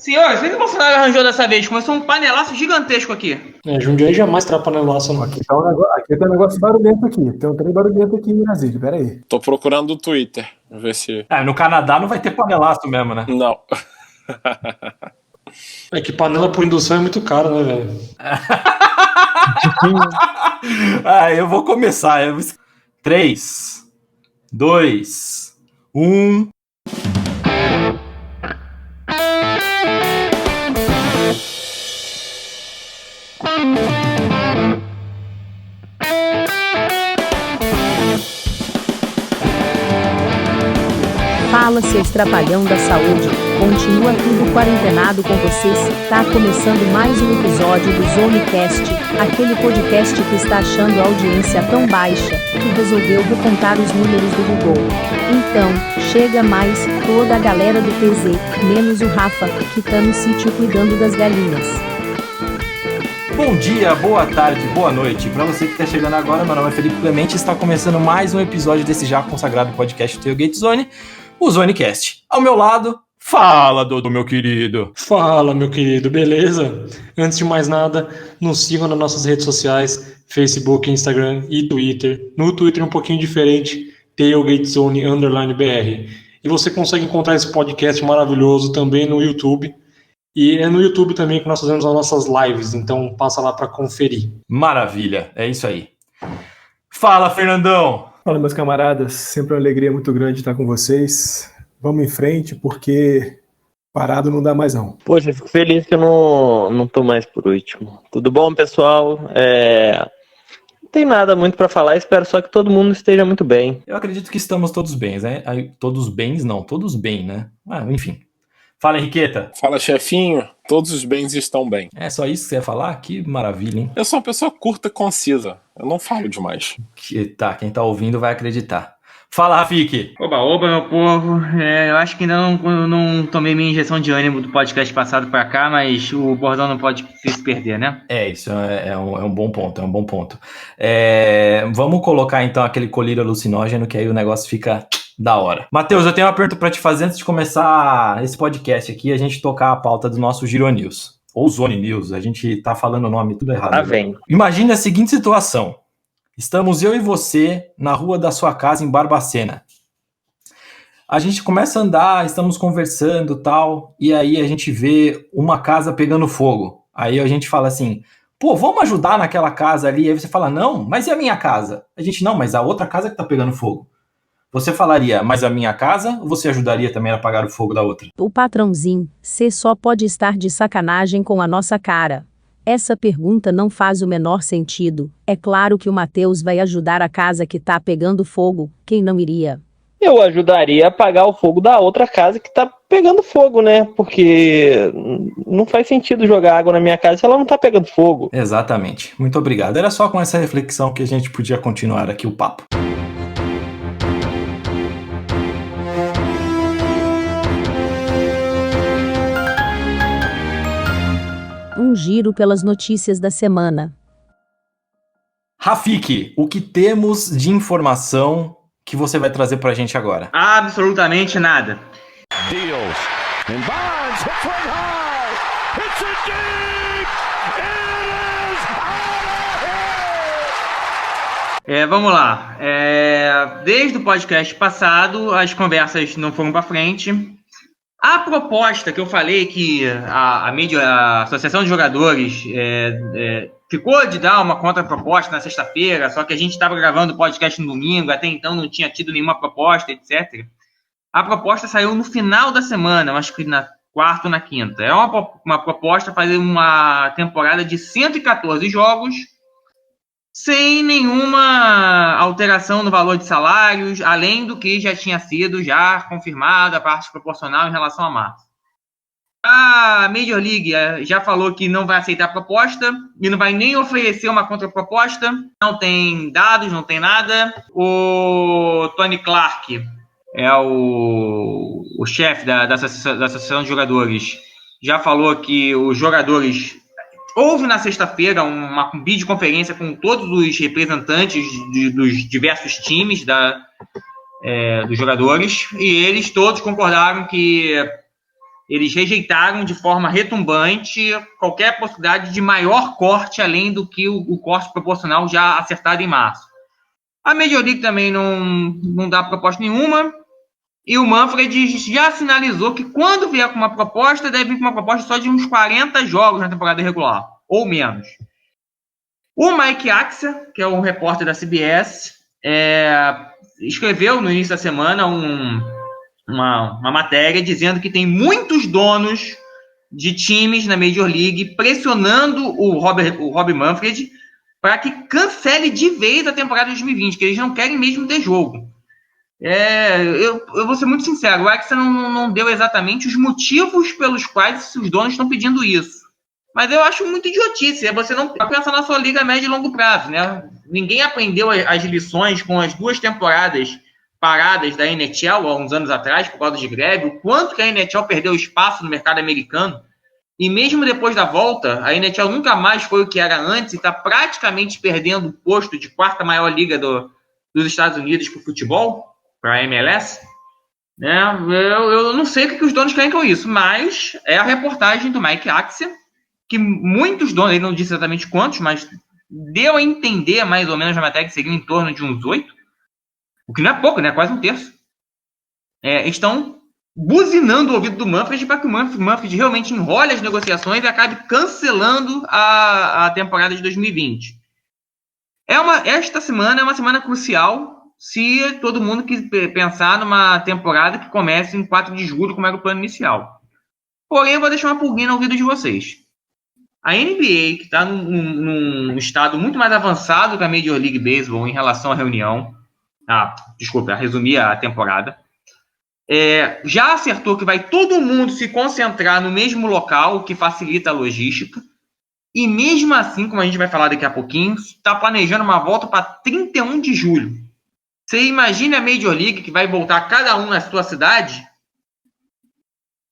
Senhores, o que o Bolsonaro arranjou dessa vez? Começou um panelaço gigantesco aqui. Jundiaí jamais terá panelaço, não. Aqui tem um negócio barulhento aqui. Tem um trem barulhento aqui em Brasília, peraí. Tô procurando o Twitter, ver se... No Canadá não vai ter panelaço mesmo, né? Não. É que panela por indução é muito caro, né, velho? Eu vou começar. 3, 2, 1... Fala, seus trapalhão da saúde, continua tudo quarentenado com vocês, tá começando mais um episódio do ZoneCast, aquele podcast que está achando a audiência tão baixa, que resolveu recontar os números do Google. Então, chega mais, toda a galera do TZ, menos o Rafa, que tá no sítio cuidando das galinhas. Bom dia, boa tarde, boa noite. Para você que está chegando agora, meu nome é Felipe Clemente e está começando mais um episódio desse já consagrado podcast Tailgate Zone, o ZoneCast. Ao meu lado, fala, Dodô, meu querido. Fala, meu querido, beleza? Antes de mais nada, nos sigam nas nossas redes sociais, Facebook, Instagram e Twitter. No Twitter um pouquinho diferente, TailgateZone_BR. E você consegue encontrar esse podcast maravilhoso também no YouTube. E é no YouTube também que nós fazemos as nossas lives, então passa lá para conferir. Maravilha, é isso aí. Fala, Fernandão. Fala, meus camaradas. Sempre uma alegria muito grande estar com vocês. Vamos em frente, porque parado não dá mais não. Poxa, eu fico feliz que eu não tô mais por último. Tudo bom, pessoal? Não tem nada muito para falar, espero só que todo mundo esteja muito bem. Eu acredito que estamos todos bem, né? Todos bens, não, todos bem, né? Enfim. Fala, Henriqueta. Fala, chefinho. Todos os bens estão bem. É só isso que você ia falar? Que maravilha, hein? Eu sou uma pessoa curta e concisa. Eu não falo demais. Quem tá ouvindo vai acreditar. Fala, Rafik. Oba, meu povo. Eu acho que ainda não tomei minha injeção de ânimo do podcast passado pra cá, mas o bordão não pode se perder, né? Isso é um bom ponto, Vamos colocar, então, aquele colírio alucinógeno, que aí o negócio fica da hora. Matheus, eu tenho uma pergunta pra te fazer antes de começar esse podcast aqui, a gente tocar a pauta do nosso Giro News. Ou Zone News, a gente tá falando o nome tudo errado. Vem. Imagine a seguinte situação. Estamos eu e você na rua da sua casa em Barbacena. A gente começa a andar, estamos conversando e tal, e aí a gente vê uma casa pegando fogo. Aí a gente fala assim, pô, vamos ajudar naquela casa ali. Aí você fala, não, mas e a minha casa? A gente, não, mas a outra casa que tá pegando fogo. Você falaria, mas a minha casa, ou você ajudaria também a apagar o fogo da outra? O patrãozinho, cê só pode estar de sacanagem com a nossa cara. Essa pergunta não faz o menor sentido. É claro que o Matheus vai ajudar a casa que tá pegando fogo, quem não iria? Eu ajudaria a apagar o fogo da outra casa que tá pegando fogo, né? Porque não faz sentido jogar água na minha casa se ela não tá pegando fogo. Exatamente. Muito obrigado. Era só com essa reflexão que a gente podia continuar aqui o papo. Um giro pelas notícias da semana. Rafik, o que temos de informação que você vai trazer pra gente agora? Absolutamente nada. Deals. And Bonds hits one high. Hits it deep. It is out of here. Vamos lá. Desde o podcast passado, as conversas não foram para frente. A proposta que eu falei que a Associação de Jogadores ficou de dar uma contraproposta na sexta-feira, só que a gente estava gravando o podcast no domingo, até então não tinha tido nenhuma proposta, etc. A proposta saiu no final da semana, acho que na quarta ou na quinta. É uma proposta fazer uma temporada de 114 jogos, sem nenhuma alteração no valor de salários, além do que já tinha sido confirmada a parte proporcional em relação a março. A Major League já falou que não vai aceitar a proposta e não vai nem oferecer uma contraproposta. Não tem dados, não tem nada. O Tony Clark, o chefe da Associação de Jogadores, já falou que os jogadores... Houve na sexta-feira uma videoconferência com todos os representantes dos diversos times dos jogadores, e eles todos concordaram que eles rejeitaram de forma retumbante qualquer possibilidade de maior corte além do que o corte proporcional já acertado em março. A Major League também não dá proposta nenhuma, e o Manfred já sinalizou que quando vier com uma proposta, deve vir com uma proposta só de uns 40 jogos na temporada regular, ou menos. O Mike Axia, que é um repórter da CBS, escreveu no início da semana uma matéria dizendo que tem muitos donos de times na Major League pressionando o Rob Manfred para que cancele de vez a temporada de 2020, que eles não querem mesmo ter jogo. Eu vou ser muito sincero, o Axia não deu exatamente os motivos pelos quais os donos estão pedindo isso. Mas eu acho muito idiotice, você não pensa na sua liga médio e longo prazo, né? Ninguém aprendeu as lições com as 2 temporadas paradas da NHL há uns anos atrás, por causa de greve, o quanto que a NHL perdeu espaço no mercado americano, e mesmo depois da volta, a NHL nunca mais foi o que era antes, e está praticamente perdendo o posto de 4ª maior liga dos Estados Unidos para o futebol, para a MLS, né? Eu não sei o que os donos querem com isso, mas é a reportagem do Mike Axia, que muitos donos, ele não disse exatamente quantos, mas deu a entender mais ou menos na matéria que seria em torno de uns 8, o que não é pouco, né? Quase um terço. Estão buzinando o ouvido do Manfred para que o Manfred realmente enrole as negociações e acabe cancelando a temporada de 2020. Esta semana é uma semana crucial se todo mundo quiser pensar numa temporada que comece em 4 de julho, como era o plano inicial. Porém, eu vou deixar uma pulguinha no ouvido de vocês. A NBA, que está num estado muito mais avançado que a Major League Baseball em relação à reunião, a resumir a temporada, já acertou que vai todo mundo se concentrar no mesmo local, o que facilita a logística, e mesmo assim, como a gente vai falar daqui a pouquinho, está planejando uma volta para 31 de julho. Você imagina a Major League, que vai voltar cada um na sua cidade,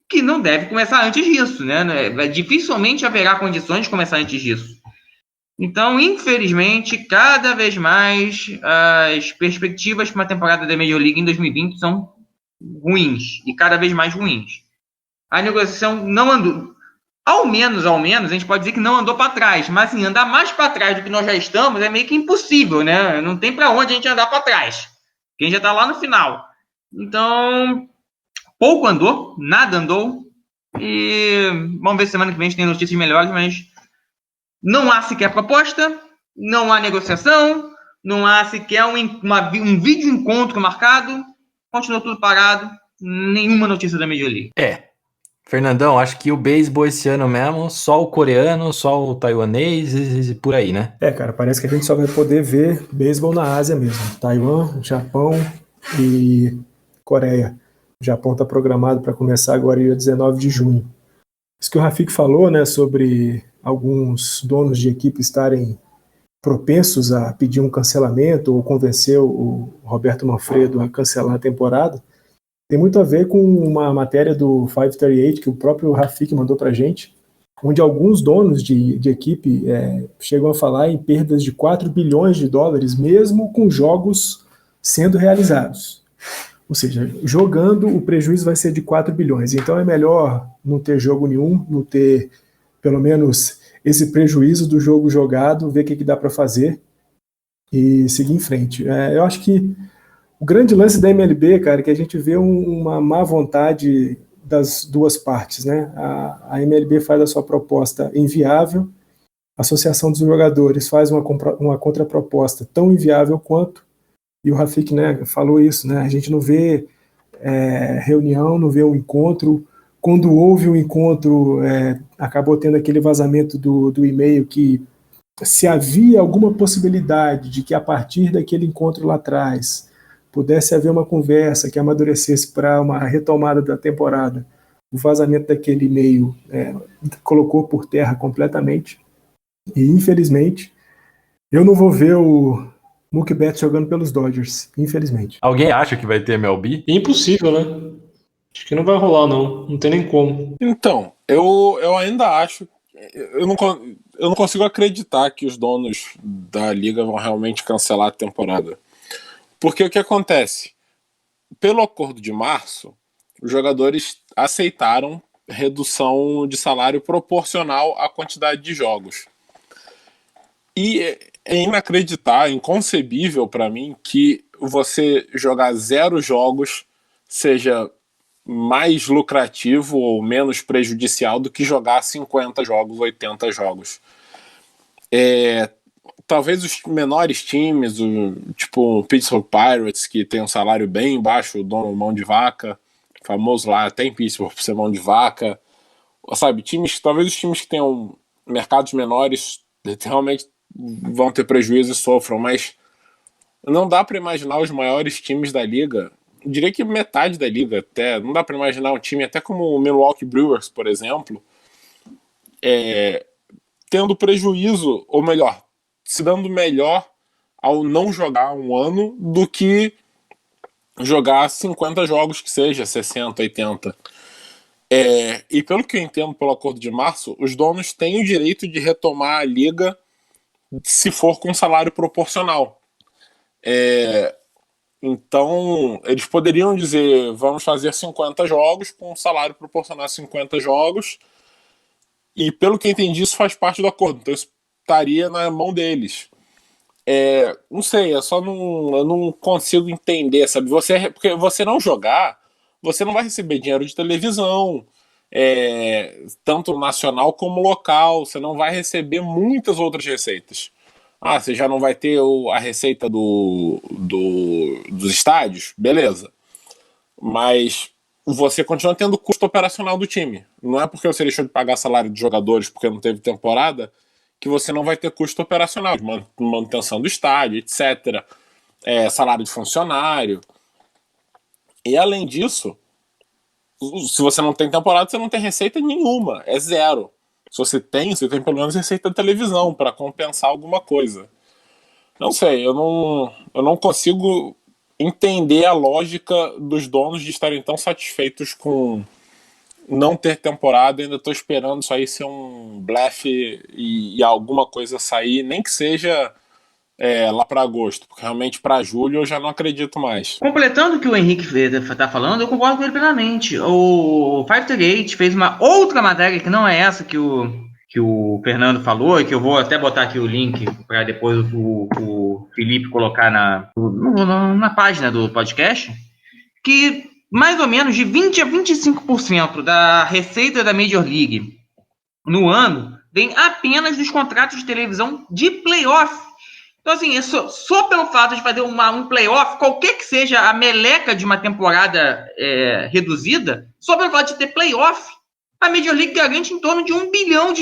que não deve começar antes disso, né? Dificilmente haverá condições de começar antes disso. Então, infelizmente, cada vez mais as perspectivas para uma temporada da Major League em 2020 são ruins, e cada vez mais ruins. A negociação não andou, ao menos, a gente pode dizer que não andou para trás, mas assim, andar mais para trás do que nós já estamos é meio que impossível, né? Não tem para onde a gente andar para trás, porque a gente já está lá no final. Então, pouco andou, nada andou, e vamos ver semana que vem a gente tem notícias melhores, mas não há sequer proposta, não há negociação, não há sequer um vídeo encontro marcado, continuou tudo parado, nenhuma notícia da Major League. Fernandão, acho que o beisebol esse ano mesmo, só o coreano, só o taiwanês e por aí, né? Cara, parece que a gente só vai poder ver beisebol na Ásia mesmo. Taiwan, Japão e Coreia. O Japão está programado para começar agora dia 19 de junho. Isso que o Rafik falou, né, sobre alguns donos de equipe estarem propensos a pedir um cancelamento ou convencer o Roberto Manfredo a cancelar a temporada, tem muito a ver com uma matéria do 538 que o próprio Rafik mandou para a gente, onde alguns donos de equipe chegam a falar em perdas de 4 bilhões de dólares, mesmo com jogos sendo realizados. Ou seja, jogando, o prejuízo vai ser de 4 bilhões. Então é melhor não ter jogo nenhum, não ter pelo menos esse prejuízo do jogo jogado, ver o que dá para fazer e seguir em frente. Eu acho que o grande lance da MLB, cara, é que a gente vê uma má vontade das duas partes, né? A MLB faz a sua proposta inviável, a Associação dos Jogadores faz uma contraproposta tão inviável quanto, e o Rafik, né, falou isso, né? A gente não vê reunião, não vê um encontro. Quando houve um encontro, acabou tendo aquele vazamento do e-mail que se havia alguma possibilidade de que a partir daquele encontro lá atrás pudesse haver uma conversa que amadurecesse para uma retomada da temporada, o vazamento daquele e-mail colocou por terra completamente. E, infelizmente, eu não vou ver o Mookie Betts jogando pelos Dodgers, infelizmente. Alguém acha que vai ter MLB? Impossível, né? Acho que não vai rolar, não. Não tem nem como. Então, eu ainda acho... Eu não consigo acreditar que os donos da liga vão realmente cancelar a temporada. Porque o que acontece? Pelo acordo de março, os jogadores aceitaram redução de salário proporcional à quantidade de jogos. E é inacreditável, inconcebível para mim que você jogar 0 jogos seja mais lucrativo ou menos prejudicial do que jogar 50 jogos, 80 jogos. Talvez os menores times, tipo o Pittsburgh Pirates, que tem um salário bem baixo, o dono mão de vaca, famoso lá até em Pittsburgh por ser mão de vaca, sabe, talvez os times que tenham mercados menores realmente vão ter prejuízo e sofram, mas não dá para imaginar os maiores times da liga, eu diria que metade da liga até, não dá para imaginar um time até como o Milwaukee Brewers, por exemplo, tendo prejuízo, ou melhor, se dando melhor ao não jogar um ano do que jogar 50 jogos que seja, 60, 80. E pelo que eu entendo pelo acordo de março, os donos têm o direito de retomar a liga se for com salário proporcional. Então, eles poderiam dizer, vamos fazer 50 jogos com um salário proporcional a 50 jogos, e pelo que eu entendi, isso faz parte do acordo, então isso estaria na mão deles. Não sei, eu não consigo entender, sabe? Porque você não jogar, você não vai receber dinheiro de televisão, tanto nacional como local, você não vai receber muitas outras receitas. Você já não vai ter a receita dos estádios? Beleza. Mas você continua tendo custo operacional do time. Não é porque você deixou de pagar salário de jogadores porque não teve temporada que você não vai ter custo operacional, de manutenção do estádio, etc. Salário de funcionário. E além disso, se você não tem temporada, você não tem receita nenhuma. É zero. Se você tem pelo menos receita de televisão para compensar alguma coisa. Não sei, eu não consigo entender a lógica dos donos de estarem tão satisfeitos com não ter temporada. Ainda estou esperando isso aí ser um blefe e alguma coisa sair, nem que seja lá para agosto, porque realmente para julho eu já não acredito mais. Completando o que o Henrique está falando, eu concordo com ele plenamente. O 538 fez uma outra matéria que não é essa que o Fernando falou, e que eu vou até botar aqui o link para depois o Felipe colocar na página do podcast, que mais ou menos de 20% a 25% da receita da Major League no ano vem apenas dos contratos de televisão de playoff. Então, assim, só pelo fato de fazer um playoff, qualquer que seja a meleca de uma temporada reduzida, só pelo fato de ter playoff, a Major League garante em torno de $1 bilhão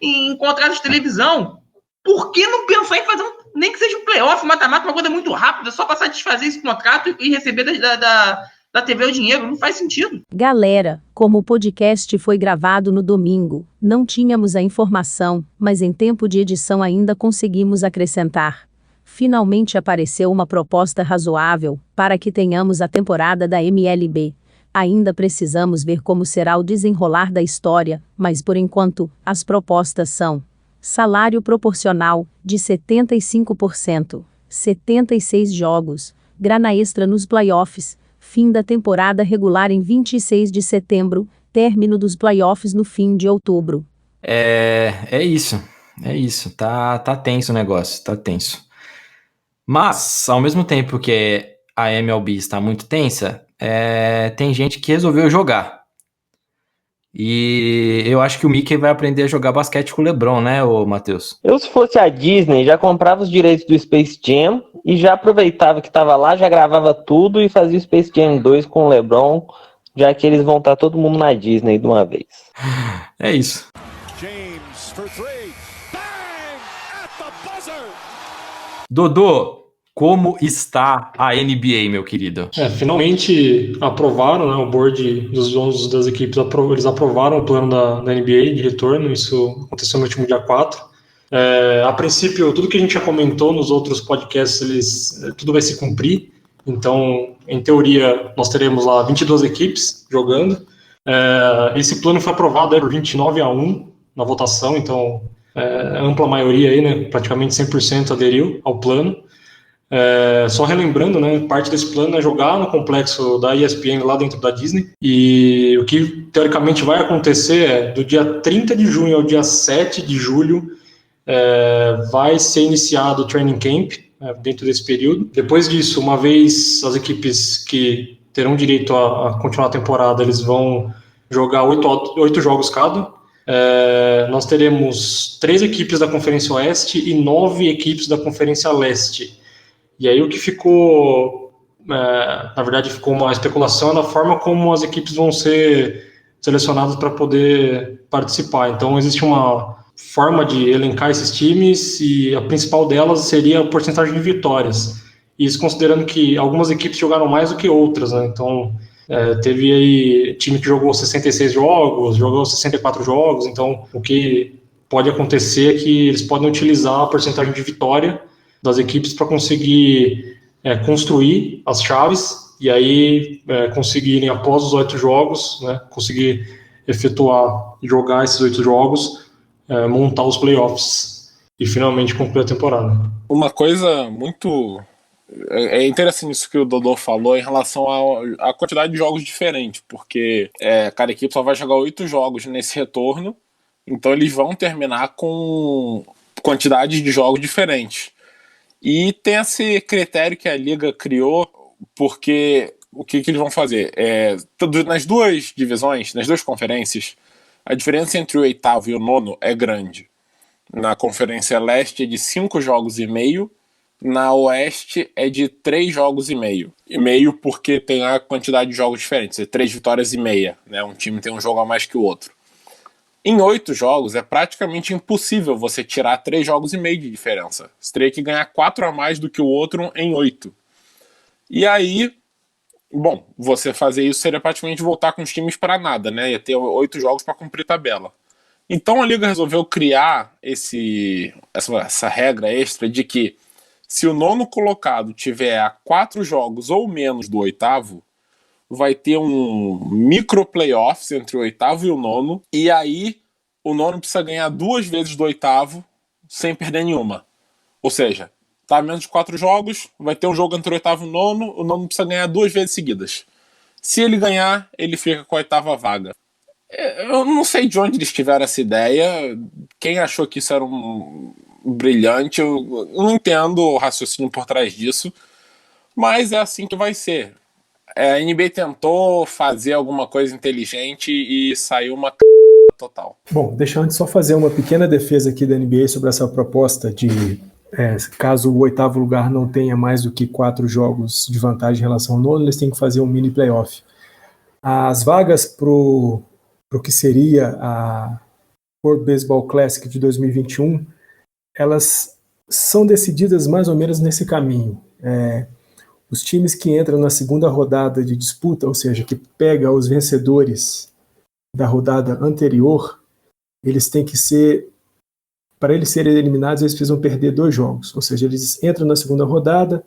em contratos de televisão. Por que não pensar em fazer nem que seja um playoff, mata-mata, uma coisa muito rápida, só para satisfazer esse contrato e receber da TV o dinheiro? Não faz sentido. Galera, como o podcast foi gravado no domingo, não tínhamos a informação, mas em tempo de edição ainda conseguimos acrescentar. Finalmente apareceu uma proposta razoável para que tenhamos a temporada da MLB. Ainda precisamos ver como será o desenrolar da história, mas por enquanto, as propostas são: salário proporcional, de 75%, 76 jogos, grana extra nos playoffs, fim da temporada regular em 26 de setembro, término dos playoffs no fim de outubro. É isso. Tá tenso o negócio, tá tenso. Mas, ao mesmo tempo que a MLB está muito tensa, tem gente que resolveu jogar. E eu acho que o Mickey vai aprender a jogar basquete com o LeBron, né, ô Matheus? Eu, se fosse a Disney, já comprava os direitos do Space Jam e já aproveitava que tava lá, já gravava tudo e fazia o Space Jam 2 com o LeBron, já que eles vão estar todo mundo na Disney de uma vez. É isso. James for three. Bang! At the buzzer! Dodô, como está a NBA, meu querido? Finalmente aprovaram, né, o board dos donos das equipes, eles aprovaram o plano da NBA de retorno, isso aconteceu no último dia 4. A princípio, tudo que a gente já comentou nos outros podcasts, tudo vai se cumprir, então, em teoria, nós teremos lá 22 equipes jogando. Esse plano foi aprovado por 29-1 na votação, então, ampla maioria aí, né, praticamente 100% aderiu ao plano. Só relembrando, né, parte desse plano é jogar no complexo da ESPN lá dentro da Disney, e o que teoricamente vai acontecer é do dia 30 de junho ao dia 7 de julho vai ser iniciado o training camp dentro desse período. Depois disso, uma vez as equipes que terão direito a continuar a temporada, eles vão jogar 8 jogos cada. Nós teremos 3 equipes da Conferência Oeste e 9 equipes da Conferência Leste. E aí o que ficou, na verdade, ficou uma especulação na forma como as equipes vão ser selecionadas para poder participar. Então existe uma forma de elencar esses times e a principal delas seria a porcentagem de vitórias. Isso considerando que algumas equipes jogaram mais do que outras, né? Então teve aí time que jogou 66 jogos, jogou 64 jogos, então o que pode acontecer é que eles podem utilizar a porcentagem de vitória das equipes para conseguir construir as chaves e aí conseguirem, após os 8 jogos, né, conseguir efetuar e jogar esses 8 jogos, montar os playoffs e finalmente concluir a temporada. Uma coisa muito... É interessante isso que o Dodô falou em relação à quantidade de jogos diferentes, porque cada equipe só vai jogar 8 jogos nesse retorno, então eles vão terminar com quantidade de jogos diferentes. E tem esse critério que a Liga criou, porque o que eles vão fazer? Nas 2 divisões, nas 2 conferências, a diferença entre o 8º e o 9º é grande. Na Conferência Leste é de 5 jogos e meio, na Oeste é de 3 jogos e meio. E meio porque tem a quantidade de jogos diferentes, 3 vitórias e meia, né? Um time tem um jogo a mais que o outro. Em 8 jogos é praticamente impossível você tirar 3 jogos e meio de diferença. Você teria que ganhar 4 a mais do que o outro em 8. E aí, bom, você fazer isso seria praticamente voltar com os times para nada, né? Ia ter 8 jogos para cumprir tabela. Então a Liga resolveu criar essa regra extra de que se o 9º colocado tiver a 4 jogos ou menos do 8º, vai ter um micro playoffs entre o 8º e o 9º, e aí o 9º precisa ganhar 2 vezes do 8º sem perder nenhuma. Ou seja, tá a menos de 4 jogos, vai ter um jogo entre o 8º e o 9º precisa ganhar 2 vezes seguidas. Se ele ganhar, ele fica com a 8ª vaga. Eu não sei de onde eles tiveram essa ideia, quem achou que isso era brilhante, eu não entendo o raciocínio por trás disso, mas é assim que vai ser. A NBA tentou fazer alguma coisa inteligente e saiu uma total. Bom, deixa eu só fazer uma pequena defesa aqui da NBA sobre essa proposta de caso o 8º lugar não tenha mais do que 4 jogos de vantagem em relação ao 9º, eles têm que fazer um mini playoff. As vagas pro que seria a World Baseball Classic de 2021, elas são decididas mais ou menos nesse caminho. Os times que entram na segunda rodada de disputa, ou seja, que pega os vencedores da rodada anterior, eles têm que ser, para eles serem eliminados, eles precisam perder 2 jogos. Ou seja, eles entram na segunda rodada,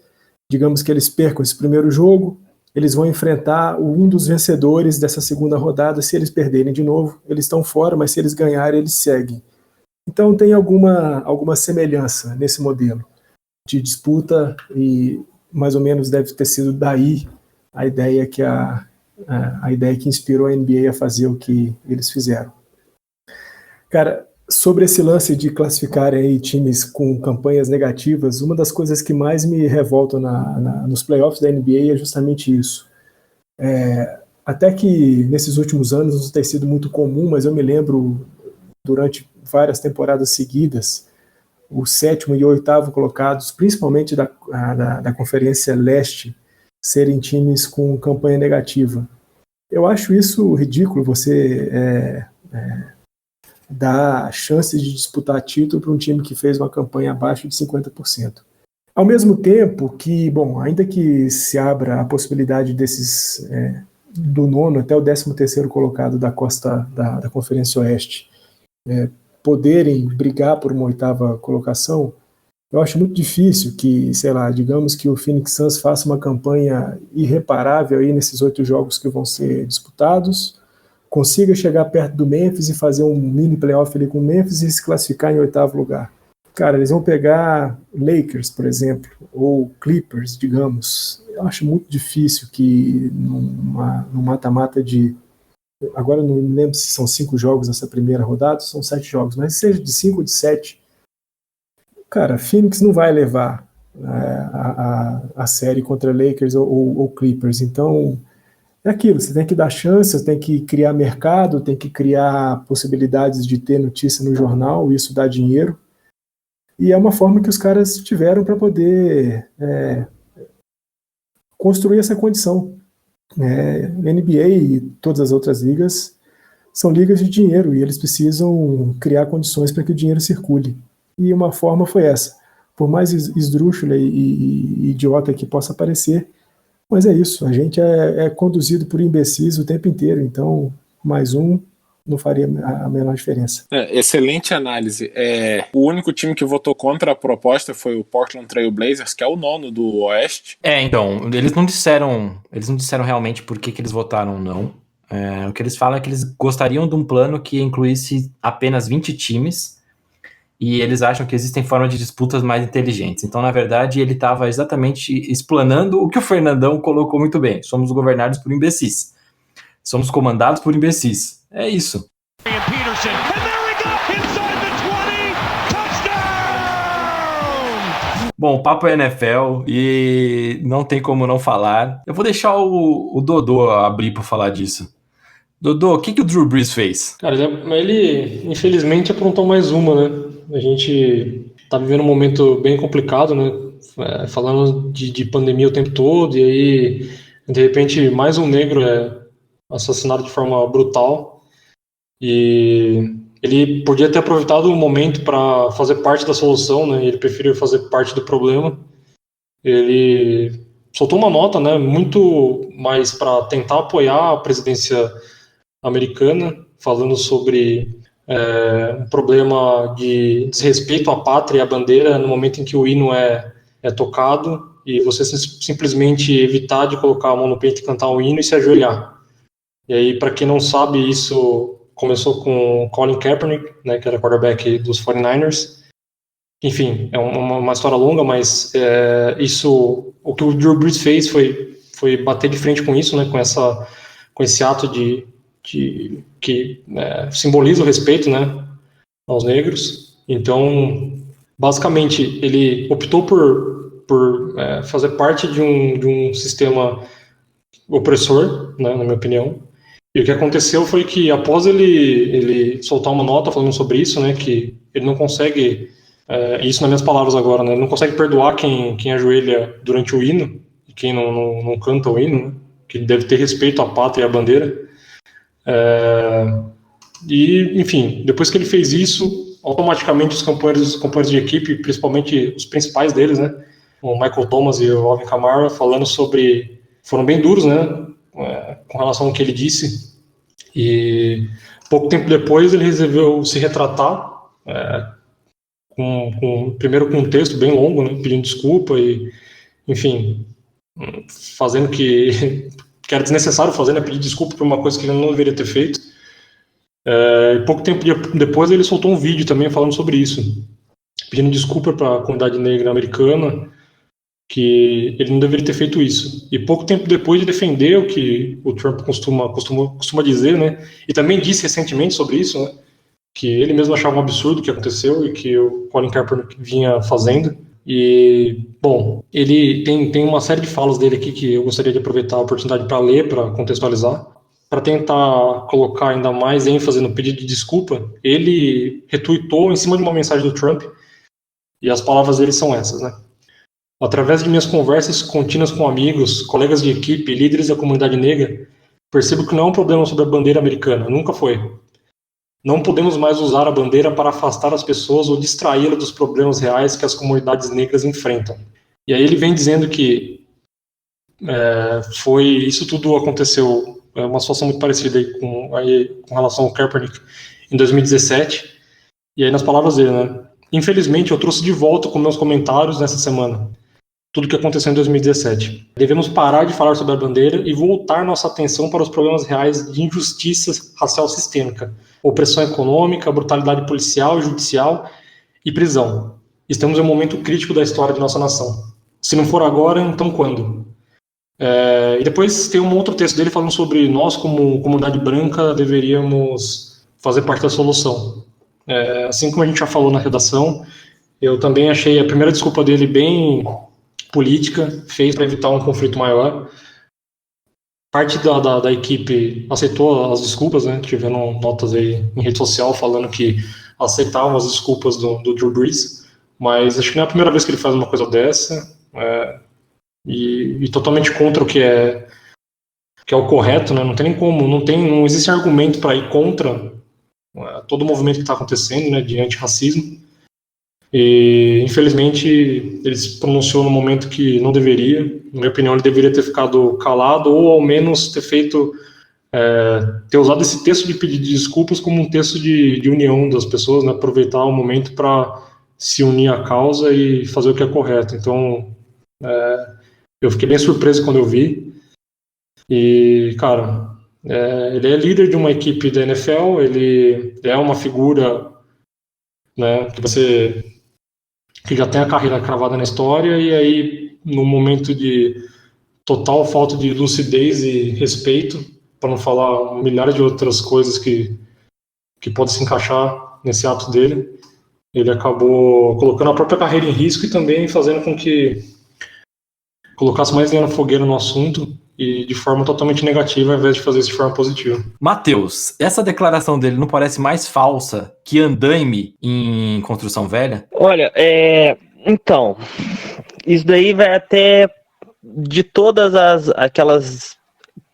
digamos que eles percam esse primeiro jogo, eles vão enfrentar um dos vencedores dessa segunda rodada. Se eles perderem de novo, eles estão fora, mas se eles ganharem, eles seguem. Então tem alguma semelhança nesse modelo de disputa e mais ou menos deve ter sido daí a ideia que inspirou a NBA a fazer o que eles fizeram. Cara, sobre esse lance de classificarem aí times com campanhas negativas, uma das coisas que mais me revoltam nos playoffs da NBA é justamente isso. Até que nesses últimos anos não tem sido muito comum, mas eu me lembro durante várias temporadas seguidas, o 7º e o 8º colocados, principalmente da Conferência Leste, serem times com campanha negativa. Eu acho isso ridículo, você dar chances de disputar título para um time que fez uma campanha abaixo de 50%. Ao mesmo tempo que, bom, ainda que se abra a possibilidade desses do 9º até o 13º colocado da costa da Conferência Oeste poderem brigar por uma 8ª colocação, eu acho muito difícil que, sei lá, digamos que o Phoenix Suns faça uma campanha irreparável aí nesses 8 jogos que vão ser disputados, consiga chegar perto do Memphis e fazer um mini playoff ali com o Memphis e se classificar em 8º lugar. Cara, eles vão pegar Lakers, por exemplo, ou Clippers, digamos. Eu acho muito difícil que num mata-mata de... Agora eu não me lembro se são 5 jogos nessa primeira rodada, são 7 jogos, mas seja de 5 ou de 7, cara, Phoenix não vai levar a série contra Lakers ou Clippers. Então, é aquilo, você tem que dar chance, você tem que criar mercado, tem que criar possibilidades de ter notícia no jornal, isso dá dinheiro. E é uma forma que os caras tiveram para poder construir essa condição. NBA e todas as outras ligas são ligas de dinheiro e eles precisam criar condições para que o dinheiro circule. E uma forma foi essa. Por mais esdrúxula e idiota que possa parecer, mas é isso. A gente é conduzido por imbecis o tempo inteiro, então mais um não faria a menor diferença. Excelente análise. O único time que votou contra a proposta foi o Portland Trail Blazers, que é o 9º do Oeste. Então, eles não disseram realmente por que eles votaram não. O que eles falam é que eles gostariam de um plano que incluísse apenas 20 times e eles acham que existem formas de disputas mais inteligentes. Então, na verdade, ele estava exatamente explanando o que o Fernandão colocou muito bem. Somos governados por imbecis. Somos comandados por imbecis. É isso. Bom, o papo é NFL e não tem como não falar. Eu vou deixar o Dodô abrir para falar disso. Dodô, o que o Drew Brees fez? Cara, ele infelizmente aprontou mais uma, né? A gente tá vivendo um momento bem complicado, né? Falando de pandemia o tempo todo, e aí, de repente, mais um negro é assassinado de forma brutal. E ele podia ter aproveitado o momento para fazer parte da solução, né? Ele preferiu fazer parte do problema. Ele soltou uma nota, né? Muito mais para tentar apoiar a presidência americana, falando sobre um problema de desrespeito à pátria e à bandeira no momento em que o hino é tocado e você simplesmente evitar de colocar a mão no peito e cantar o hino e se ajoelhar. E aí, para quem não sabe, isso começou com Colin Kaepernick, né, que era quarterback dos 49ers. Enfim, é uma história longa, mas o que o Drew Brees fez foi bater de frente com isso, né, com esse ato que simboliza o respeito, né, aos negros. Então, basicamente, ele optou por fazer parte de um sistema opressor, né, na minha opinião. E o que aconteceu foi que, após ele soltar uma nota falando sobre isso, né, que ele não consegue, isso nas minhas palavras agora, né, ele não consegue perdoar quem ajoelha durante o hino, e quem não canta o hino, né, que deve ter respeito à pátria e à bandeira. E, enfim, depois que ele fez isso, automaticamente os companheiros de equipe, principalmente os principais deles, né, o Michael Thomas e o Alvin Kamara, foram bem duros, né, com relação ao que ele disse, e pouco tempo depois ele resolveu se retratar, primeiro com um texto bem longo, né, pedindo desculpa e, enfim, fazendo que era desnecessário fazer, né, pedir desculpa por uma coisa que ele não deveria ter feito. E pouco tempo depois ele soltou um vídeo também falando sobre isso, pedindo desculpa para a comunidade negra americana, que ele não deveria ter feito isso. E pouco tempo depois de defender o que o Trump costuma dizer, né, e também disse recentemente sobre isso, né, que ele mesmo achava um absurdo o que aconteceu e que o Colin Kaepernick vinha fazendo. E, bom, ele tem uma série de falas dele aqui que eu gostaria de aproveitar a oportunidade para ler, para contextualizar, para tentar colocar ainda mais ênfase no pedido de desculpa. Ele retuitou em cima de uma mensagem do Trump, e as palavras dele são essas, né? Através de minhas conversas contínuas com amigos, colegas de equipe, líderes da comunidade negra, percebo que não é um problema sobre a bandeira americana, nunca foi. Não podemos mais usar a bandeira para afastar as pessoas ou distraí-las dos problemas reais que as comunidades negras enfrentam. E aí ele vem dizendo que isso tudo aconteceu, uma situação muito parecida aí com relação ao Kaepernick em 2017. E aí nas palavras dele, né? Infelizmente eu trouxe de volta com meus comentários nessa semana tudo o que aconteceu em 2017. Devemos parar de falar sobre a bandeira e voltar nossa atenção para os problemas reais de injustiça racial sistêmica, opressão econômica, brutalidade policial, judicial e prisão. estamos em um momento crítico da história de nossa nação. Se não for agora, então quando? E depois tem um outro texto dele falando sobre nós, como comunidade branca, deveríamos fazer parte da solução. Assim como a gente já falou na redação, eu também achei a primeira desculpa dele bem política, fez para evitar um conflito maior. Parte da equipe aceitou as desculpas, né? Tiveram notas aí em rede social falando que aceitavam as desculpas do Drew Brees, mas acho que não é a primeira vez que ele faz uma coisa dessa, e totalmente contra o que é o correto, né? Não tem nem como, não existe argumento para ir contra todo o movimento que está acontecendo, né, de antirracismo. E infelizmente ele se pronunciou no momento que não deveria. Na minha opinião, ele deveria ter ficado calado, ou ao menos ter usado esse texto de pedido de desculpas como um texto de união das pessoas, né? Aproveitar o momento para se unir à causa e fazer o que é correto. Então, eu fiquei bem surpreso quando eu vi. E, cara, ele é líder de uma equipe da NFL, ele é uma figura, né, que já tem a carreira cravada na história, e aí, no momento de total falta de lucidez e respeito, para não falar milhares de outras coisas que podem se encaixar nesse ato dele, ele acabou colocando a própria carreira em risco e também fazendo com que colocasse mais lenha na fogueira no assunto, e de forma totalmente negativa, ao invés de fazer isso de forma positiva. Matheus, essa declaração dele não parece mais falsa que andaime em construção velha? Olha, então, isso daí vai até de todas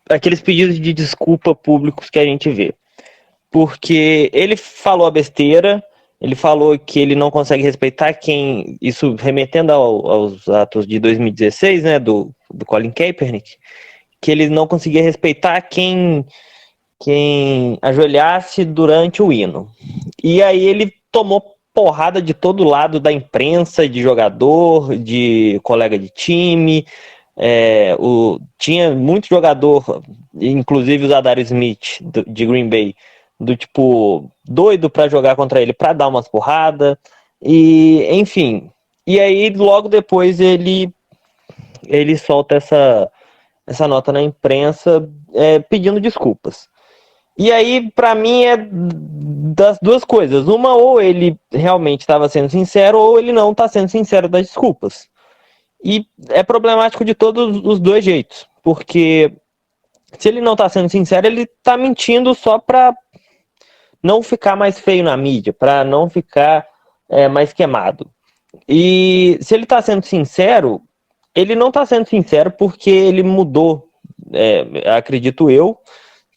aqueles pedidos de desculpa públicos que a gente vê. Porque ele falou a besteira, ele falou que ele não consegue respeitar quem, isso remetendo aos atos de 2016, né, do Colin Kaepernick, que ele não conseguia respeitar quem ajoelhasse durante o hino. E aí ele tomou porrada de todo lado da imprensa, de jogador, de colega de time. Tinha muito jogador, inclusive o Zadarius Smith, de Green Bay, do tipo, doido pra jogar contra ele, pra dar umas porradas. E, enfim. E aí, logo depois, ele solta essa nota na imprensa pedindo desculpas. E aí, para mim, é das duas coisas. Uma, ou ele realmente estava sendo sincero, ou ele não está sendo sincero das desculpas. E é problemático de todos os dois jeitos. Porque se ele não está sendo sincero, ele está mentindo só para não ficar mais feio na mídia, para não ficar mais queimado. E se ele está sendo sincero, ele não está sendo sincero porque ele mudou, acredito eu,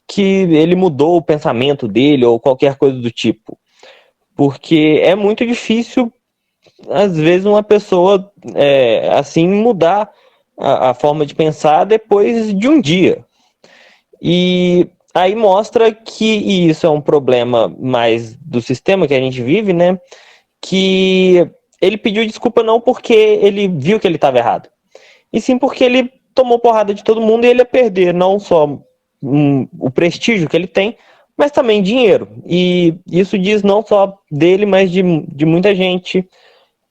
que ele mudou o pensamento dele ou qualquer coisa do tipo. Porque é muito difícil, às vezes, uma pessoa assim mudar a forma de pensar depois de um dia. E aí mostra que isso é um problema mais do sistema que a gente vive, né? Que ele pediu desculpa não porque ele viu que ele estava errado, e sim porque ele tomou porrada de todo mundo e ele ia perder não só o prestígio que ele tem, mas também dinheiro. E isso diz não só dele, mas de muita gente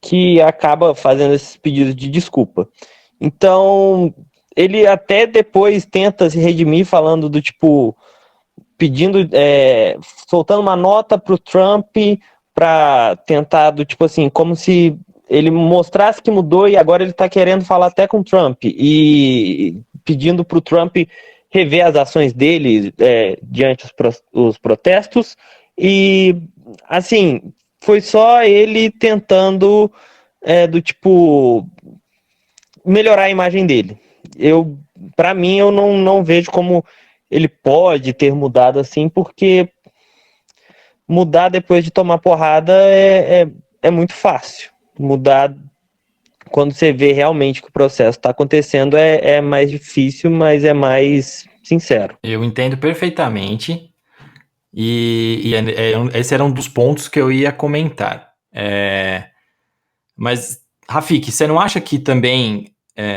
que acaba fazendo esses pedidos de desculpa. Então, ele até depois tenta se redimir falando do tipo, pedindo, soltando uma nota pro Trump para tentar do tipo assim, como se ele mostrasse que mudou e agora ele está querendo falar até com o Trump e pedindo para o Trump rever as ações dele diante os protestos. E, assim, foi só ele tentando do tipo melhorar a imagem dele. Para mim, eu não vejo como ele pode ter mudado assim, porque mudar depois de tomar porrada é muito fácil. Mudar quando você vê realmente que o processo está acontecendo é mais difícil, mas é mais sincero. Eu entendo perfeitamente e esse era um dos pontos que eu ia comentar. Mas, Rafik, você não acha que também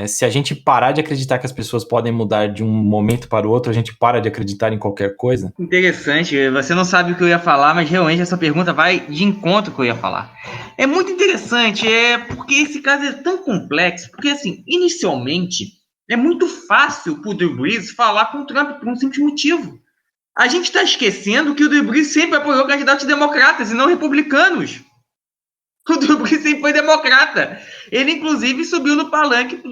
se a gente parar de acreditar que as pessoas podem mudar de um momento para o outro, a gente para de acreditar em qualquer coisa? Interessante, você não sabe o que eu ia falar, mas realmente essa pergunta vai de encontro com o que eu ia falar. É muito interessante, porque esse caso é tão complexo, porque assim, inicialmente, é muito fácil para o Drew Brees falar com o Trump por um simples motivo. A gente está esquecendo que o Drew Brees sempre apoiou candidatos democratas e não republicanos. O Drew Brees sempre foi democrata. Ele, inclusive, subiu no palanque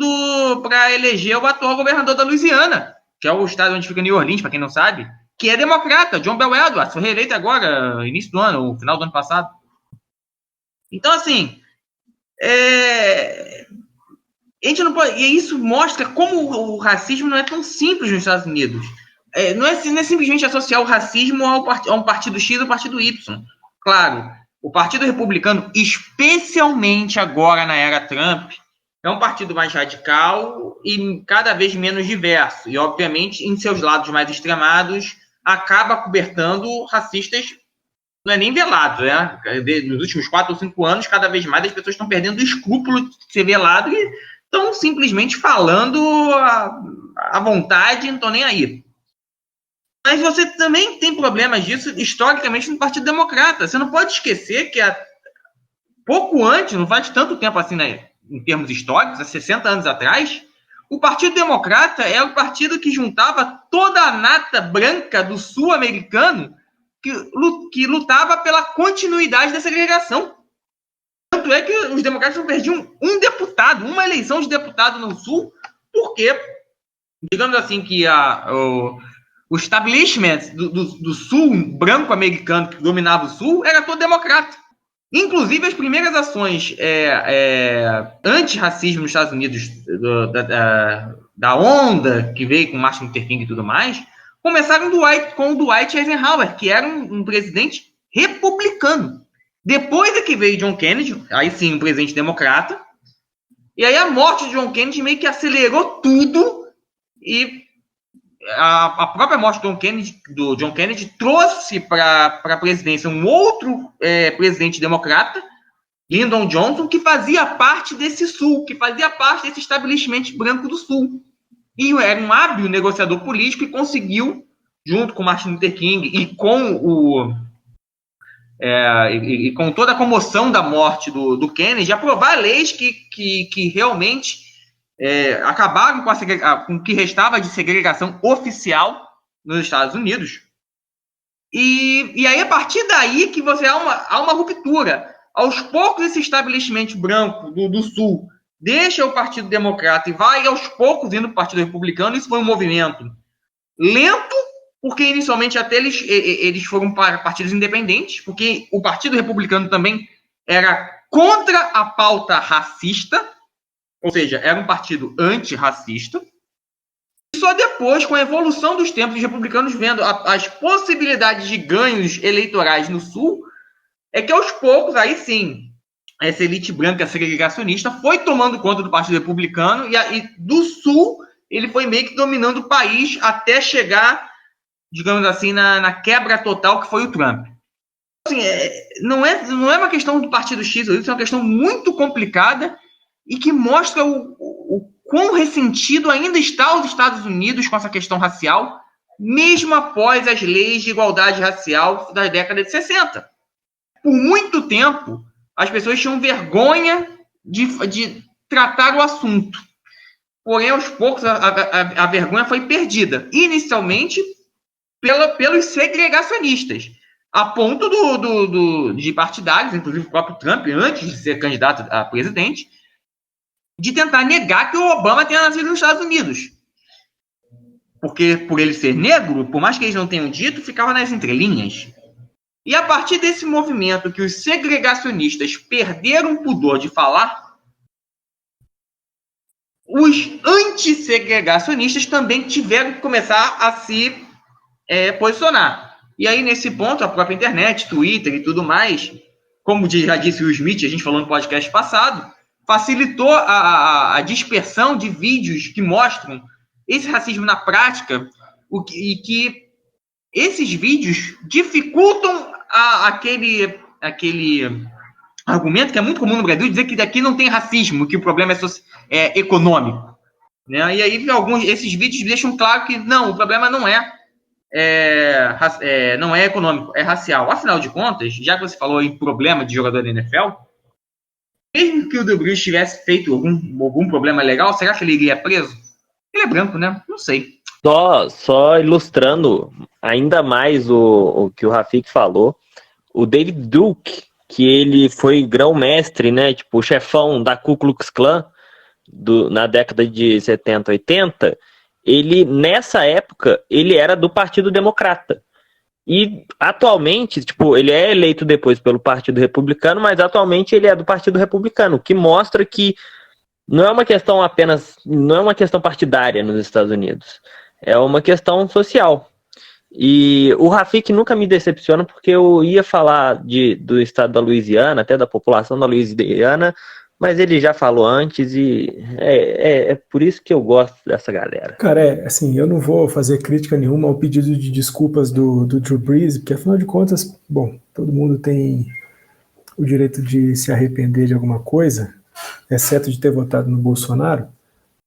para eleger o atual governador da Louisiana, que é o estado onde fica New Orleans, para quem não sabe, que é democrata, John Bel Edwards, foi reeleito agora, início do ano, final do ano passado. Então, assim, a gente não pode... E isso mostra como o racismo não é tão simples nos Estados Unidos. Não é simplesmente associar o racismo a um partido X ou partido Y. Claro, o Partido Republicano, especialmente agora na era Trump, é um partido mais radical e cada vez menos diverso. E, obviamente, em seus lados mais extremados, acaba cobertando racistas, não é nem velado, né? Nos últimos 4 ou 5 anos, cada vez mais as pessoas estão perdendo o escrúpulo de ser velado e estão simplesmente falando à vontade e não estão nem aí. Mas você também tem problemas disso historicamente no Partido Democrata. Você não pode esquecer que pouco antes, não faz tanto tempo assim, né, em termos históricos, há 60 anos atrás, o Partido Democrata é o partido que juntava toda a nata branca do sul-americano que lutava pela continuidade da segregação. Tanto é que os democratas não perdiam um deputado, uma eleição de deputado no sul, porque, digamos assim, que o establishment do sul branco-americano que dominava o sul era todo democrata. Inclusive, as primeiras ações anti-racismo nos Estados Unidos, da onda que veio com Martin Luther King e tudo mais, começaram com o Dwight Eisenhower, que era um presidente republicano. Depois é que veio John Kennedy, aí sim, um presidente democrata, e aí a morte de John Kennedy meio que acelerou tudo, e a própria morte do John Kennedy trouxe para a presidência um outro presidente democrata, Lyndon Johnson, que fazia parte desse sul, que fazia parte desse estabelecimento branco do sul. E era um hábil negociador político e conseguiu, junto com Martin Luther King e com toda a comoção da morte do Kennedy, aprovar leis que realmente acabaram com o que restava de segregação oficial nos Estados Unidos. E aí, a partir daí, que há uma ruptura. Aos poucos, esse estabelecimento branco do Sul deixa o Partido Democrata e vai, aos poucos, indo para o Partido Republicano. Isso foi um movimento lento, porque inicialmente até eles foram para partidos independentes, porque o Partido Republicano também era contra a pauta racista, ou seja, era um partido antirracista. E só depois, com a evolução dos tempos, os republicanos vendo as possibilidades de ganhos eleitorais no Sul, é que aos poucos, aí sim, essa elite branca segregacionista foi tomando conta do Partido Republicano e do Sul ele foi meio que dominando o país até chegar, digamos assim, na quebra total que foi o Trump. Assim, não é uma questão do Partido X ou Y, é uma questão muito complicada e que mostra o quão ressentido ainda está os Estados Unidos com essa questão racial, mesmo após as leis de igualdade racial da década de 60. Por muito tempo, as pessoas tinham vergonha de tratar o assunto. Porém, aos poucos, a vergonha foi perdida. Inicialmente, pelos segregacionistas, a ponto de partidários, inclusive o próprio Trump, antes de ser candidato a presidente, de tentar negar que o Obama tenha nascido nos Estados Unidos. Porque, por ele ser negro, por mais que eles não tenham dito, ficava nas entrelinhas. E a partir desse movimento que os segregacionistas perderam o pudor de falar, os antissegregacionistas também tiveram que começar a se posicionar. E aí, nesse ponto, a própria internet, Twitter e tudo mais, como já disse o Smith, a gente falou no podcast passado, facilitou a dispersão de vídeos que mostram esse racismo na prática e que esses vídeos dificultam argumento que é muito comum no Brasil, dizer que daqui não tem racismo, que o problema é econômico. Né? E aí esses vídeos deixam claro que não, o problema não não é econômico, é racial. Afinal de contas, já que você falou em problema de jogador da NFL, mesmo que o Drew Brees tivesse feito algum problema legal, será que ele iria preso? Ele é branco, né? Não sei. Só ilustrando ainda mais o que o Rafik falou, o David Duke, que ele foi grão-mestre, né, tipo, o chefão da Ku Klux Klan na década de 70, 80, ele, nessa época, ele era do Partido Democrata. E atualmente, tipo, ele é eleito depois pelo Partido Republicano, mas atualmente ele é do Partido Republicano, o que mostra que não é uma questão partidária nos Estados Unidos, é uma questão social. E o Rafik nunca me decepciona, porque eu ia falar do estado da Louisiana, até da população da Louisiana, mas ele já falou antes e é por isso que eu gosto dessa galera. Cara, assim, eu não vou fazer crítica nenhuma ao pedido de desculpas do Drew Brees, porque afinal de contas, bom, todo mundo tem o direito de se arrepender de alguma coisa, exceto de ter votado no Bolsonaro,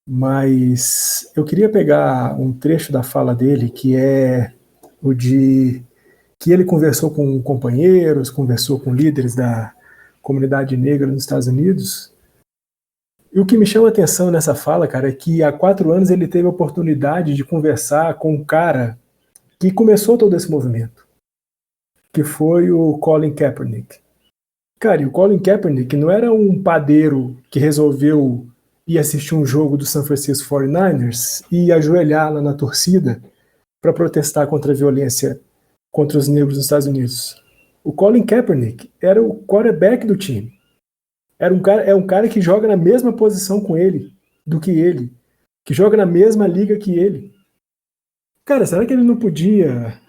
mas eu queria pegar um trecho da fala dele, que é o de que ele conversou com companheiros, conversou com líderes da comunidade negra nos Estados Unidos. E o que me chama a atenção nessa fala, cara, é que há 4 anos ele teve a oportunidade de conversar com um cara que começou todo esse movimento, que foi o Colin Kaepernick. Cara, e o Colin Kaepernick não era um padeiro que resolveu ir assistir um jogo do San Francisco 49ers e ajoelhar lá na torcida para protestar contra a violência contra os negros nos Estados Unidos. O Colin Kaepernick era o quarterback do time. É um cara que joga na mesma posição do que ele, que joga na mesma liga que ele. Cara, será que ele não podia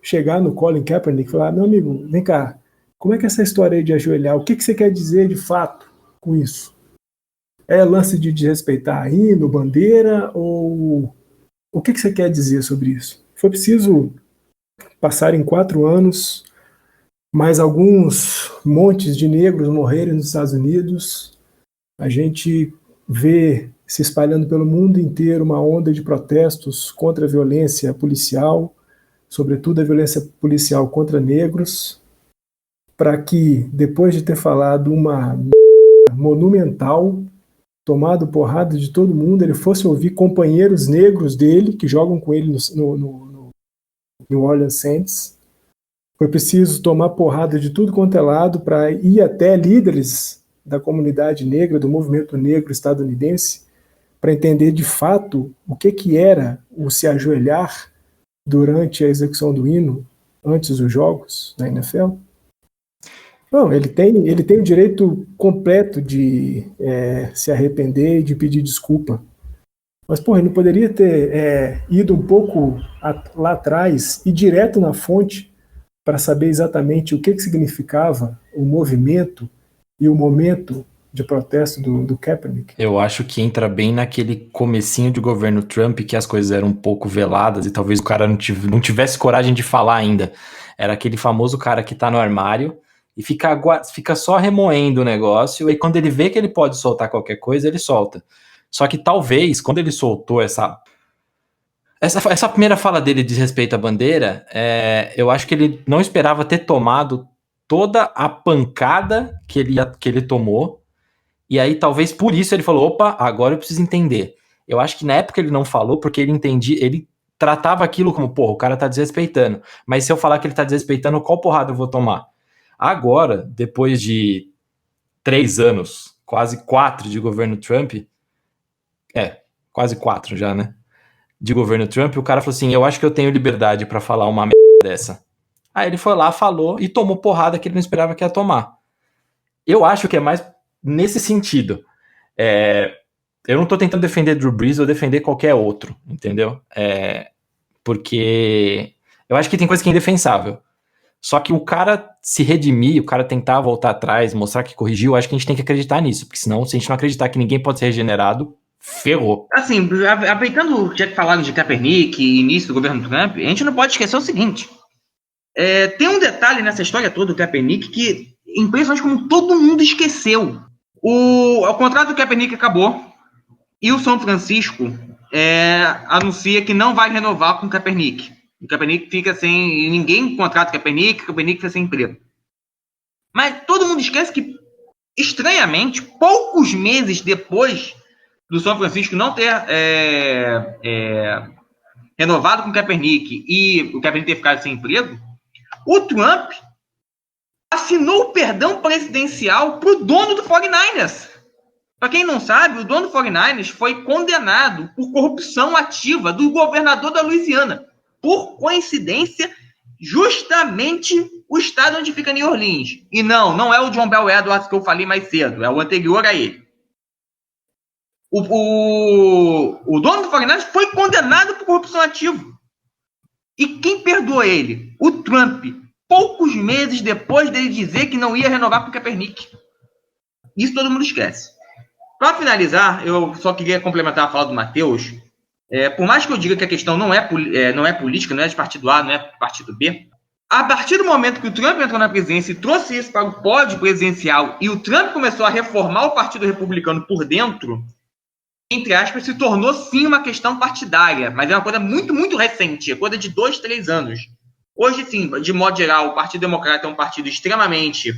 chegar no Colin Kaepernick e falar: meu amigo, vem cá, como é que é essa história aí de ajoelhar? O que você quer dizer de fato com isso? É lance de desrespeitar hino, bandeira, ou o que você quer dizer sobre isso? Foi preciso passar em 4 anos, mais alguns montes de negros morrerem nos Estados Unidos. A gente vê se espalhando pelo mundo inteiro uma onda de protestos contra a violência policial, sobretudo a violência policial contra negros, para que, depois de ter falado uma monumental, tomado porrada de todo mundo, ele fosse ouvir companheiros negros dele, que jogam com ele no New Orleans Saints. Foi preciso tomar porrada de tudo quanto é lado para ir até líderes da comunidade negra, do movimento negro estadunidense, para entender de fato o que era o se ajoelhar durante a execução do hino, antes dos jogos na NFL. Não, ele tem o direito completo de se arrepender e de pedir desculpa. Mas, porra, ele não poderia ter ido um pouco lá atrás e direto na fonte para saber exatamente o que significava o movimento e o momento de protesto do Kaepernick? Eu acho que entra bem naquele comecinho de governo Trump, que as coisas eram um pouco veladas e talvez o cara não tivesse coragem de falar ainda. Era aquele famoso cara que tá no armário e fica só remoendo o negócio, e quando ele vê que ele pode soltar qualquer coisa, ele solta. Só que talvez, quando ele soltou essa primeira fala dele de respeito à bandeira, eu acho que ele não esperava ter tomado toda a pancada que ele tomou, e aí talvez por isso ele falou: opa, agora eu preciso entender. Eu acho que na época ele não falou, porque ele tratava aquilo como, porra, o cara tá desrespeitando, mas se eu falar que ele tá desrespeitando, qual porrada eu vou tomar? Agora, depois de 3 anos, quase 4 de governo Trump, quase 4 já, né? De governo Trump, o cara falou assim: eu acho que eu tenho liberdade pra falar uma merda dessa. Aí ele foi lá, falou e tomou porrada que ele não esperava que ia tomar. Eu acho que é mais nesse sentido. Eu não tô tentando defender Drew Brees ou defender qualquer outro, entendeu? Porque eu acho que tem coisa que é indefensável. Só que o cara se redimir, o cara tentar voltar atrás, mostrar que corrigiu, eu acho que a gente tem que acreditar nisso. Porque senão, se a gente não acreditar que ninguém pode ser regenerado, ferrou. Assim, aproveitando já que falaram de Kaepernick e início do governo Trump, a gente não pode esquecer o seguinte. Tem um detalhe nessa história toda do Kaepernick que impressionante como todo mundo esqueceu. O contrato do Kaepernick acabou e o São Francisco anuncia que não vai renovar com o Kaepernick. O Kaepernick fica sem... Ninguém contrata o Kaepernick fica sem emprego. Mas todo mundo esquece que, estranhamente, poucos meses depois do São Francisco não ter renovado com o Kaepernick e o Kaepernick ter ficado sem emprego, o Trump assinou o perdão presidencial para o dono do 49ers. Para quem não sabe, o dono do 49ers foi condenado por corrupção ativa do governador da Louisiana. Por coincidência, justamente o estado onde fica New Orleans. E não é o John Bel Edwards que eu falei mais cedo, é o anterior a ele. O dono do 49ers foi condenado por corrupção ativa. E quem perdoou ele? O Trump. Poucos meses depois dele dizer que não ia renovar com o Kaepernick. Isso todo mundo esquece. Para finalizar, eu só queria complementar a fala do Matheus. Por mais que eu diga que a questão não é política, não é de partido A, não é de partido B, a partir do momento que o Trump entrou na presidência e trouxe isso para o pódio presidencial e o Trump começou a reformar o Partido Republicano por dentro, entre aspas, se tornou sim uma questão partidária, mas é uma coisa muito, muito recente, é coisa de 2, 3 anos. Hoje, sim, de modo geral, o Partido Democrata é um partido extremamente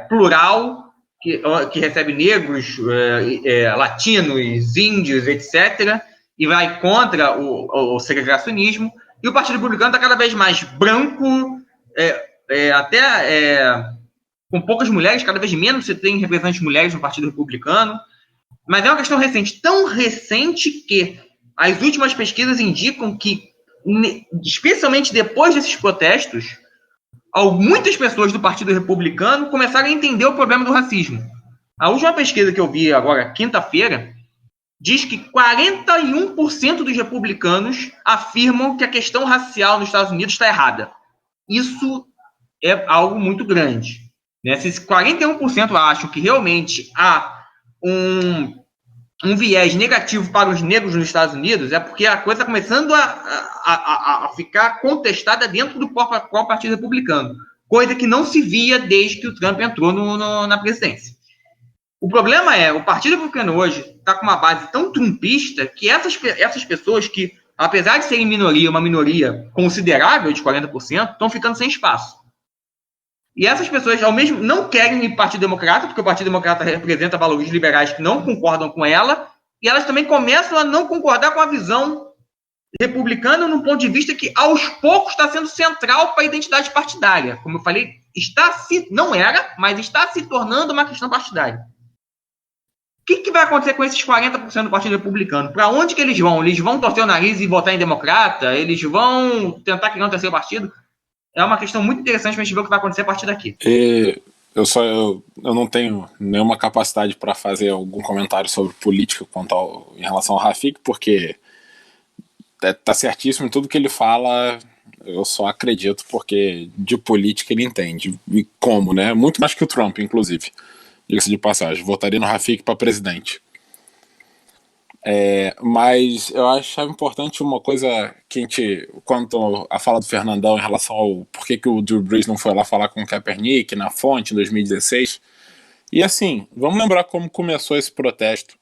plural, que recebe negros, latinos, índios, etc., e vai contra o segregacionismo, e o Partido Republicano está cada vez mais branco, com poucas mulheres, cada vez menos você tem representantes mulheres no Partido Republicano, mas é uma questão recente, tão recente que as últimas pesquisas indicam que, especialmente depois desses protestos, muitas pessoas do Partido Republicano começaram a entender o problema do racismo. A última pesquisa que eu vi agora, quinta-feira, diz que 41% dos republicanos afirmam que a questão racial nos Estados Unidos está errada. Isso é algo muito grande. Se 41% acham que realmente há um viés negativo para os negros nos Estados Unidos, é porque a coisa está começando a ficar contestada dentro do próprio Partido Republicano, coisa que não se via desde que o Trump entrou na presidência. O problema o Partido Republicano hoje está com uma base tão trumpista que essas pessoas que, apesar de serem minoria, uma minoria considerável de 40%, estão ficando sem espaço. E essas pessoas, ao mesmo não querem ir para o Partido Democrata, porque o Partido Democrata representa valores liberais que não concordam com ela, e elas também começam a não concordar com a visão republicana num ponto de vista que, aos poucos, está sendo central para a identidade partidária. Como eu falei, não era, mas está se tornando uma questão partidária. O que vai acontecer com esses 40% do Partido Republicano? Para onde que eles vão? Eles vão torcer o nariz e votar em democrata? Eles vão tentar criar um terceiro partido? É uma questão muito interessante para a gente ver o que vai acontecer a partir daqui. Eu não tenho nenhuma capacidade para fazer algum comentário sobre política em relação ao Rafik, porque tá certíssimo em tudo que ele fala. Eu só acredito porque de política ele entende. E como, né? Muito mais que o Trump, inclusive. Diga-se de passagem. Votaria no Rafik para presidente. Mas eu achava importante uma coisa que quanto a fala do Fernandão em relação ao porquê que o Drew Brees não foi lá falar com o Kaepernick na fonte em 2016. E assim, vamos lembrar como começou esse protesto.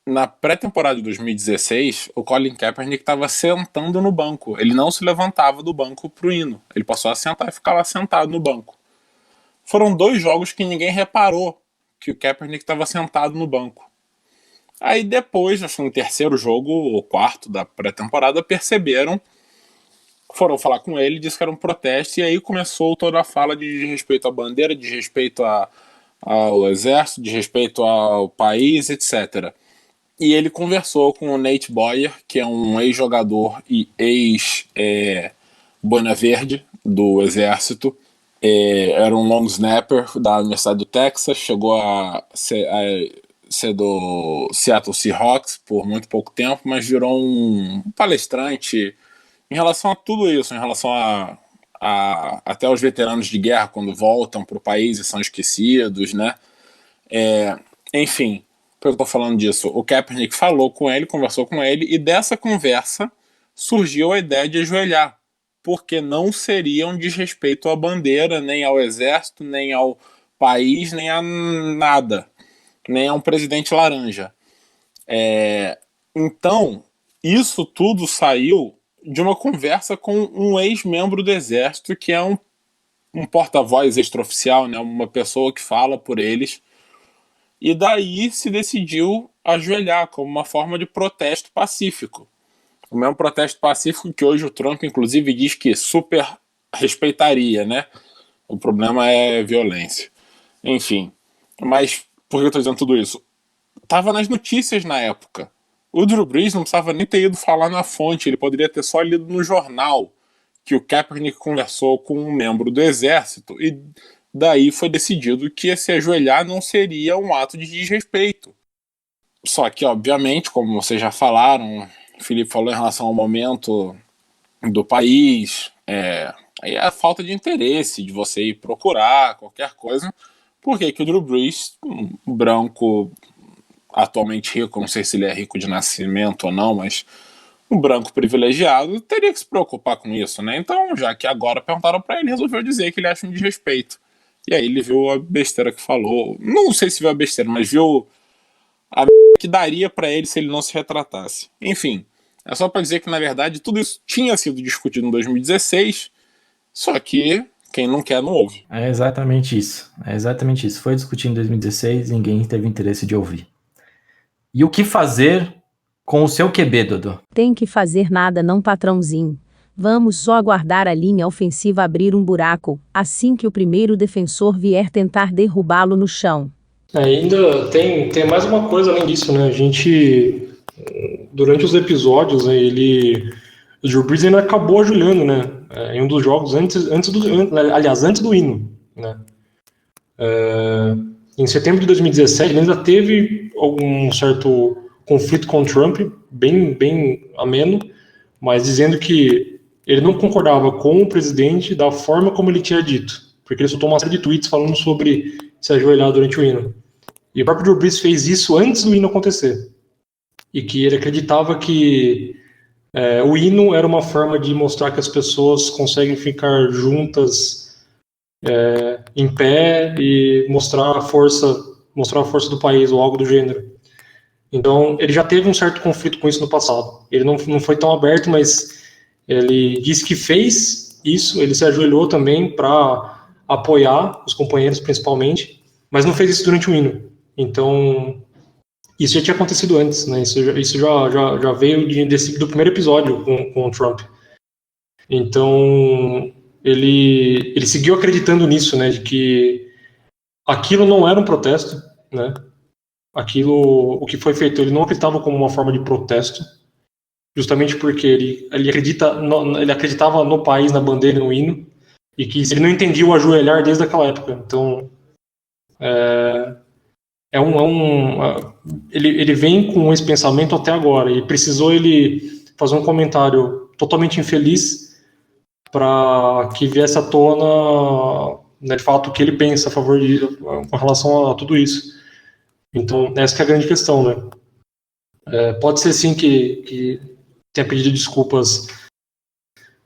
Na pré-temporada de 2016, o Colin Kaepernick estava sentando no banco. Ele não se levantava do banco pro hino. Ele passou a sentar e ficar lá sentado no banco. Foram 2 jogos que ninguém reparou que o Kaepernick estava sentado no banco. Aí depois, acho que no terceiro jogo ou quarto da pré-temporada, perceberam, foram falar com ele, disse que era um protesto, e aí começou toda a fala de respeito à bandeira, de respeito ao exército, de respeito ao país, etc. E ele conversou com o Nate Boyer, que é um ex-jogador e ex-Boina Verde do exército. Era um long snapper da Universidade do Texas, chegou a ser do Seattle Seahawks por muito pouco tempo, mas virou um palestrante em relação a tudo isso, em relação até os veteranos de guerra quando voltam para o país e são esquecidos, né? Enfim, por que eu estou falando disso? O Kaepernick falou com ele, conversou com ele, e dessa conversa surgiu a ideia de ajoelhar porque não seria um desrespeito à bandeira, nem ao exército, nem ao país, nem a nada, nem a um presidente laranja. Então, isso tudo saiu de uma conversa com um ex-membro do exército, que é um porta-voz extraoficial, né, uma pessoa que fala por eles, e daí se decidiu ajoelhar como uma forma de protesto pacífico. O mesmo protesto pacífico que hoje o Trump, inclusive, diz que super respeitaria, né? O problema é violência. Enfim, mas por que eu estou dizendo tudo isso? Estava nas notícias na época. O Drew Brees não precisava nem ter ido falar na fonte, ele poderia ter só lido no jornal que o Kaepernick conversou com um membro do exército e daí foi decidido que esse ajoelhar não seria um ato de desrespeito. Só que, obviamente, como vocês já falaram, o Felipe falou em relação ao momento do país, aí é a falta de interesse de você ir procurar qualquer coisa. Por que o Drew Brees, um branco atualmente rico, não sei se ele é rico de nascimento ou não, mas um branco privilegiado, teria que se preocupar com isso, né? Então, já que agora perguntaram pra ele, resolveu dizer que ele acha um desrespeito. E aí ele viu a besteira que falou. Não sei se viu a besteira, mas viu a que daria pra ele se ele não se retratasse. Enfim, é só pra dizer que, na verdade, tudo isso tinha sido discutido em 2016, só que quem não quer não ouve. É exatamente isso. Foi discutido em 2016 e ninguém teve interesse de ouvir. E o que fazer com o seu QB, Dodô? Tem que fazer nada não, patrãozinho. Vamos só aguardar a linha ofensiva abrir um buraco, assim que o primeiro defensor vier tentar derrubá-lo no chão. Ainda tem mais uma coisa além disso, né? A gente, durante os episódios, né, o Drew Brees ainda acabou ajoelhando, né? Em um dos jogos, antes do hino, né? Em setembro de 2017, ele ainda teve algum certo conflito com o Trump, bem ameno, mas dizendo que ele não concordava com o presidente da forma como ele tinha dito, porque ele soltou uma série de tweets falando sobre se ajoelhar durante o hino. E o próprio Drew Brees fez isso antes do hino acontecer. E que ele acreditava que o hino era uma forma de mostrar que as pessoas conseguem ficar juntas em pé e mostrar a força do país ou algo do gênero. Então, ele já teve um certo conflito com isso no passado. Ele não foi tão aberto, mas ele disse que fez isso, ele se ajoelhou também para apoiar os companheiros, principalmente, mas não fez isso durante o hino. Então, isso já tinha acontecido antes, né? Isso já veio do primeiro episódio com o Trump. Então, ele seguiu acreditando nisso, né? De que aquilo não era um protesto, né? O que foi feito, ele não acreditava como uma forma de protesto, justamente porque ele acreditava no país, na bandeira, no hino, e que ele não entendia o ajoelhar desde aquela época. Então, ele vem com esse pensamento até agora, e precisou ele fazer um comentário totalmente infeliz para que viesse à tona, né, de fato, o que ele pensa a favor com relação a tudo isso. Então, essa que é a grande questão, né? Pode ser sim que tenha pedido desculpas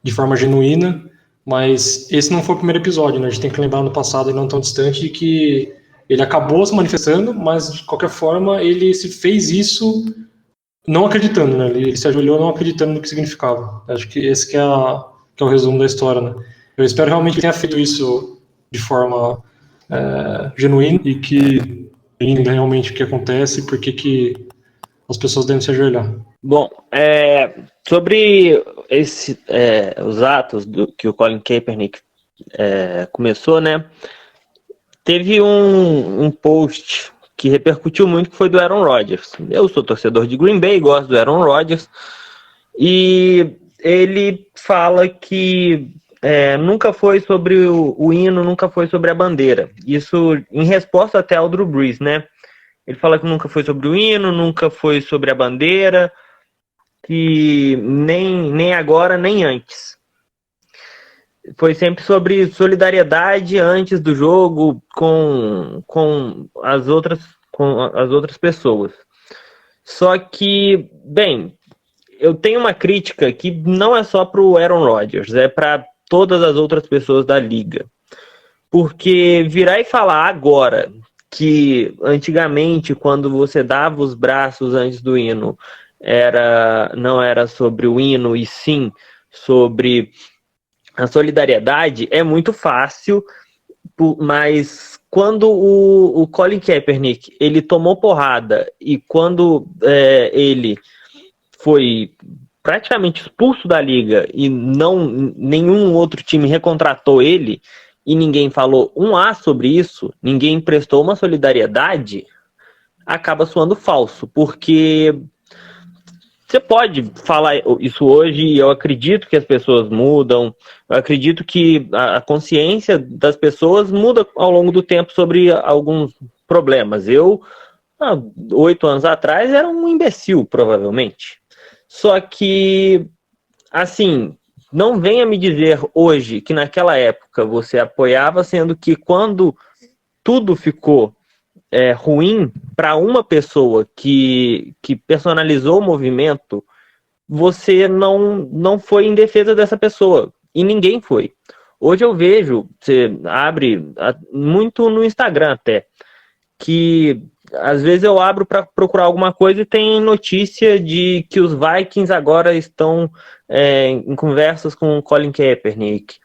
de forma genuína, mas esse não foi o primeiro episódio, né? A gente tem que lembrar no passado, e não tão distante, que ele acabou se manifestando, mas de qualquer forma ele se fez isso não acreditando, né? Ele se ajoelhou não acreditando no que significava. Acho que esse que é o resumo da história, né? Eu espero realmente que ele tenha feito isso de forma genuína e que entenda realmente o que acontece e por que as pessoas devem se ajoelhar. Bom, sobre os atos que o Colin Kaepernick começou, né? Teve um post que repercutiu muito, que foi do Aaron Rodgers. Eu sou torcedor de Green Bay, gosto do Aaron Rodgers, e ele fala que nunca foi sobre o hino, nunca foi sobre a bandeira. Isso em resposta até ao Drew Brees, né? Ele fala que nunca foi sobre o hino, nunca foi sobre a bandeira, que nem agora, nem antes. Foi sempre sobre solidariedade antes do jogo com as outras pessoas. Só que, bem, eu tenho uma crítica que não é só para o Aaron Rodgers, é para todas as outras pessoas da liga. Porque virar e falar agora que antigamente, quando você dava os braços antes do hino, não era sobre o hino, e sim sobre a solidariedade, é muito fácil, mas quando o Colin Kaepernick ele tomou porrada e quando ele foi praticamente expulso da liga e nenhum outro time recontratou ele e ninguém falou um A sobre isso, ninguém prestou uma solidariedade, acaba soando falso, porque você pode falar isso hoje e eu acredito que as pessoas mudam, eu acredito que a consciência das pessoas muda ao longo do tempo sobre alguns problemas. Eu, há 8 anos atrás, era um imbecil, provavelmente. Só que, assim, não venha me dizer hoje que naquela época você apoiava, sendo que quando tudo ficou ruim para uma pessoa que personalizou o movimento, você não foi em defesa dessa pessoa. E ninguém foi. Hoje eu vejo, você abre muito no Instagram até, que às vezes eu abro para procurar alguma coisa e tem notícia de que os Vikings agora estão em conversas com o Colin Kaepernick.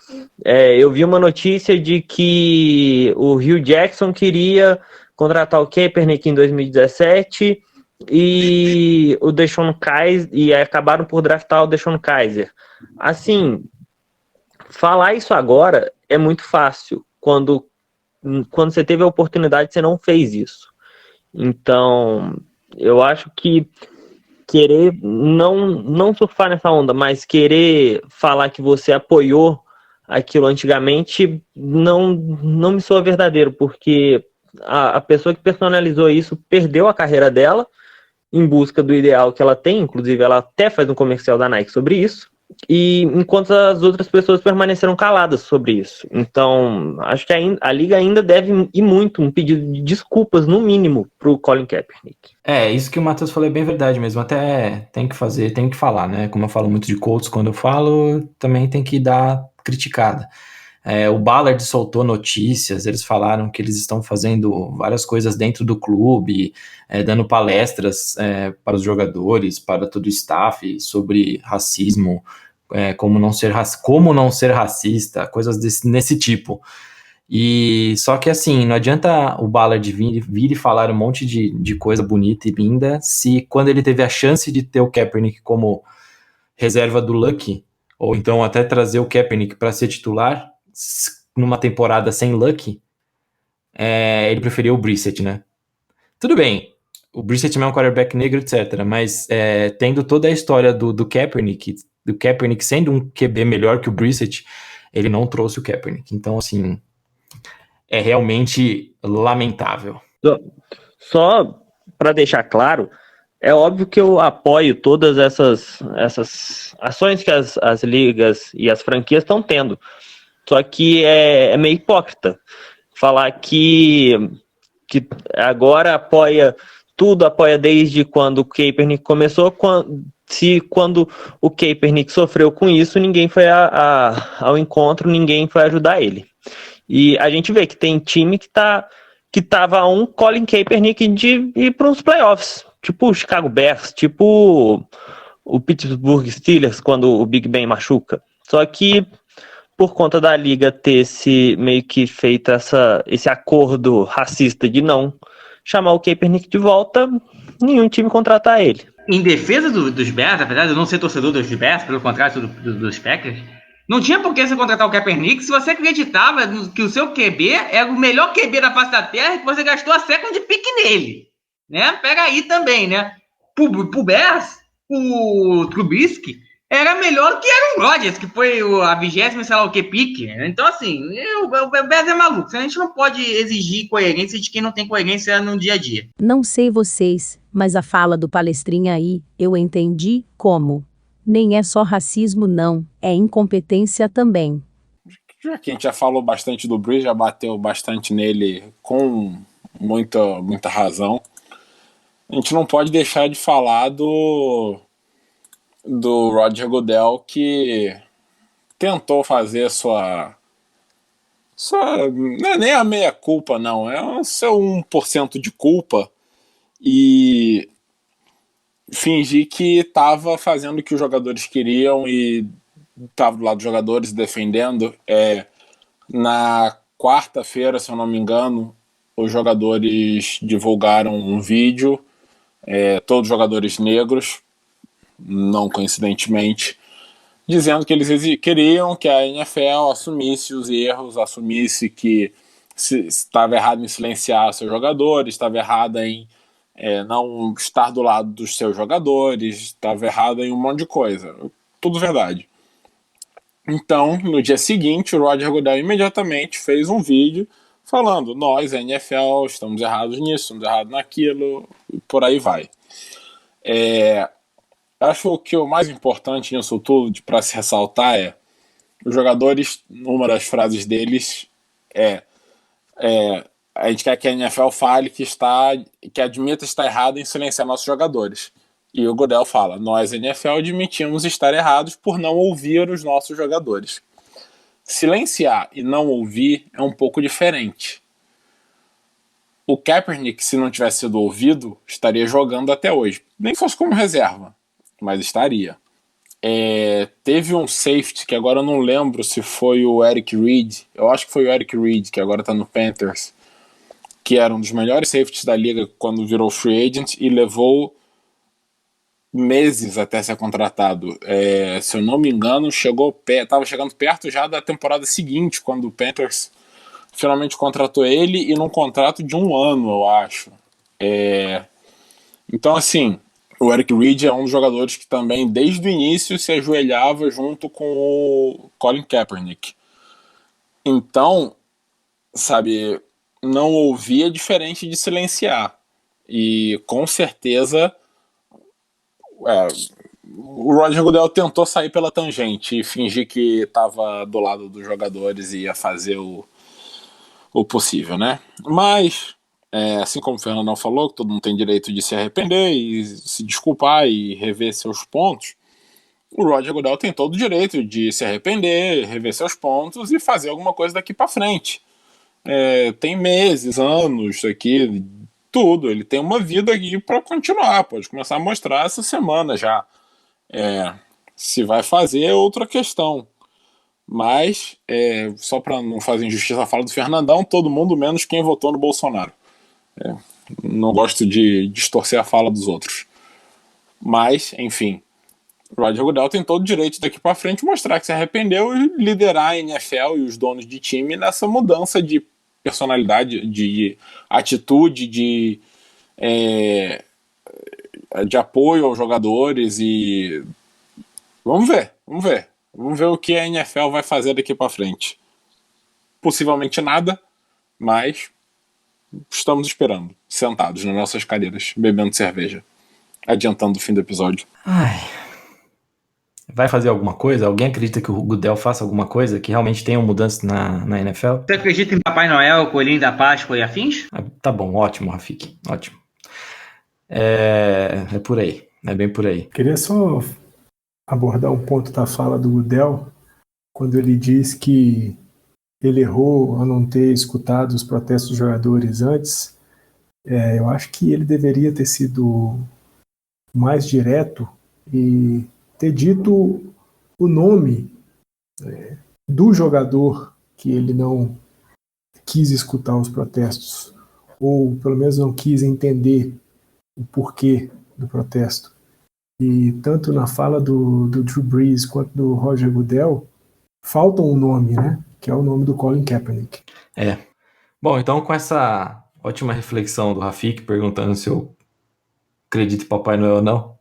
Eu vi uma notícia de que o Hugh Jackson queria contratar o Kaepernick em 2017 e o Deshaun Kaiser, e acabaram por draftar o Deshaun Kaiser. Assim, falar isso agora é muito fácil. Quando você teve a oportunidade, você não fez isso. Então, eu acho que querer não surfar nessa onda, mas querer falar que você apoiou aquilo antigamente não me soa verdadeiro, porque a pessoa que personalizou isso perdeu a carreira dela em busca do ideal que ela tem, inclusive ela até faz um comercial da Nike sobre isso, e enquanto as outras pessoas permaneceram caladas sobre isso. Então, acho que a liga ainda deve ir muito um pedido de desculpas, no mínimo, pro Colin Kaepernick. Isso que o Matheus falou é bem verdade mesmo, até tem que falar, né? Como eu falo muito de Colts quando eu falo, também tem que dar criticada. O Ballard soltou notícias, eles falaram que eles estão fazendo várias coisas dentro do clube, dando palestras para os jogadores, para todo o staff, sobre racismo, como não ser racista, coisas nesse tipo. E só que assim, não adianta o Ballard vir e falar um monte de coisa bonita e linda, se quando ele teve a chance de ter o Kaepernick como reserva do Luck, ou então até trazer o Kaepernick para ser titular, numa temporada sem Luck, ele preferiu o Brissett, né? Tudo bem, o Brissett não é um quarterback negro, etc., mas tendo toda a história do Kaepernick sendo um QB melhor que o Brissett, ele não trouxe o Kaepernick. Então, assim, é realmente lamentável. Só para deixar claro, é óbvio que eu apoio todas essas ações que as ligas e as franquias estão tendo. Só que é meio hipócrita falar que agora apoia tudo, apoia desde quando o Kaepernick começou, quando o Kaepernick sofreu com isso, ninguém foi ao encontro, ninguém foi ajudar ele. E a gente vê que tem time que tava a um Colin Kaepernick de ir para os playoffs, tipo o Chicago Bears, tipo o Pittsburgh Steelers, quando o Big Ben machuca. Só que por conta da liga ter meio que feito esse acordo racista de não chamar o Kaepernick de volta, nenhum time contratar ele. Em defesa dos Bears, apesar de eu não ser torcedor dos Bears, pelo contrário dos Packers, não tinha por que você contratar o Kaepernick se você acreditava que o seu QB era o melhor QB da face da terra e que você gastou a second pick nele. Né? Pega aí também, né? Pro Bears, o Trubisky era melhor que Aaron Rodgers, que foi a 20ª, sei lá o que, pique. Então, assim, o Bears é maluco. A gente não pode exigir coerência de quem não tem coerência no dia a dia. Não sei vocês, mas a fala do palestrinha aí, eu entendi como. Nem é só racismo não, é incompetência também. Já que a gente já falou bastante do Brees, já bateu bastante nele com muita razão, a gente não pode deixar de falar do do Roger Goodell, que tentou fazer sua não é nem a meia culpa, não, é o seu 1% de culpa e fingir que estava fazendo o que os jogadores queriam e estava do lado dos jogadores defendendo. Na quarta-feira, se eu não me engano, os jogadores divulgaram um vídeo, todos jogadores negros, não coincidentemente, dizendo que eles queriam que a NFL assumisse os erros, assumisse que estava errado em silenciar seus jogadores, estava errado em não estar do lado dos seus jogadores, estava errado em um monte de coisa. Tudo verdade. Então, no dia seguinte, o Roger Goodell imediatamente fez um vídeo falando: nós, a NFL, estamos errados nisso, estamos errados naquilo, e por aí vai. Acho que o mais importante nisso tudo, para se ressaltar, os jogadores, uma das frases deles a gente quer que a NFL fale que admita estar errado em silenciar nossos jogadores. E o Goodell fala: nós, NFL, admitimos estar errados por não ouvir os nossos jogadores. Silenciar e não ouvir é um pouco diferente. O Kaepernick, se não tivesse sido ouvido, estaria jogando até hoje. Nem fosse como reserva, mas estaria. Teve um safety, que agora eu não lembro se foi o Eric Reid, eu acho que foi o Eric Reid, que agora está no Panthers, que era um dos melhores safeties da liga quando virou free agent e levou meses até ser contratado. Se eu não me engano, estava chegando perto já da temporada seguinte, quando o Panthers finalmente contratou ele, e num contrato de 1 ano, eu acho. Então, assim, o Eric Reid é um dos jogadores que também, desde o início, se ajoelhava junto com o Colin Kaepernick. Então, sabe, não ouvir é diferente de silenciar. E, com certeza, o Roger Goodell tentou sair pela tangente e fingir que estava do lado dos jogadores e ia fazer o possível, né? Mas, assim como o Fernandão falou, que todo mundo tem direito de se arrepender e se desculpar e rever seus pontos, o Roger Goodell tem todo o direito de se arrepender, rever seus pontos e fazer alguma coisa daqui para frente. Tem meses, anos aqui, tudo. Ele tem uma vida aqui para continuar. Pode começar a mostrar essa semana já. Se vai fazer é outra questão. Mas, só para não fazer injustiça à fala do Fernandão, todo mundo menos quem votou no Bolsonaro. Não gosto de distorcer a fala dos outros. Mas, enfim, o Roger Goodell tem todo o direito daqui para frente mostrar que se arrependeu e liderar a NFL e os donos de time nessa mudança de personalidade, de atitude, de apoio aos jogadores. E vamos ver o que a NFL vai fazer daqui para frente. Possivelmente nada, mas estamos esperando, sentados nas nossas cadeiras, bebendo cerveja, adiantando o fim do episódio. Vai fazer alguma coisa? Alguém acredita que o Goodell faça alguma coisa, que realmente tenha mudança na NFL? Você acredita em Papai Noel, Coelhinho da Páscoa e afins? Tá bom, ótimo, Rafik, ótimo. É por aí, é bem por aí. Queria só abordar um ponto da fala do Goodell, quando ele diz que ele errou ao não ter escutado os protestos dos jogadores antes. Eu acho que ele deveria ter sido mais direto e ter dito o nome do jogador que ele não quis escutar os protestos, ou pelo menos não quis entender o porquê do protesto. E tanto na fala do Drew Brees quanto do Roger Goodell falta um nome, né? Que é o nome do Colin Kaepernick. Bom, então com essa ótima reflexão do Rafik perguntando se eu acredito em Papai Noel ou não,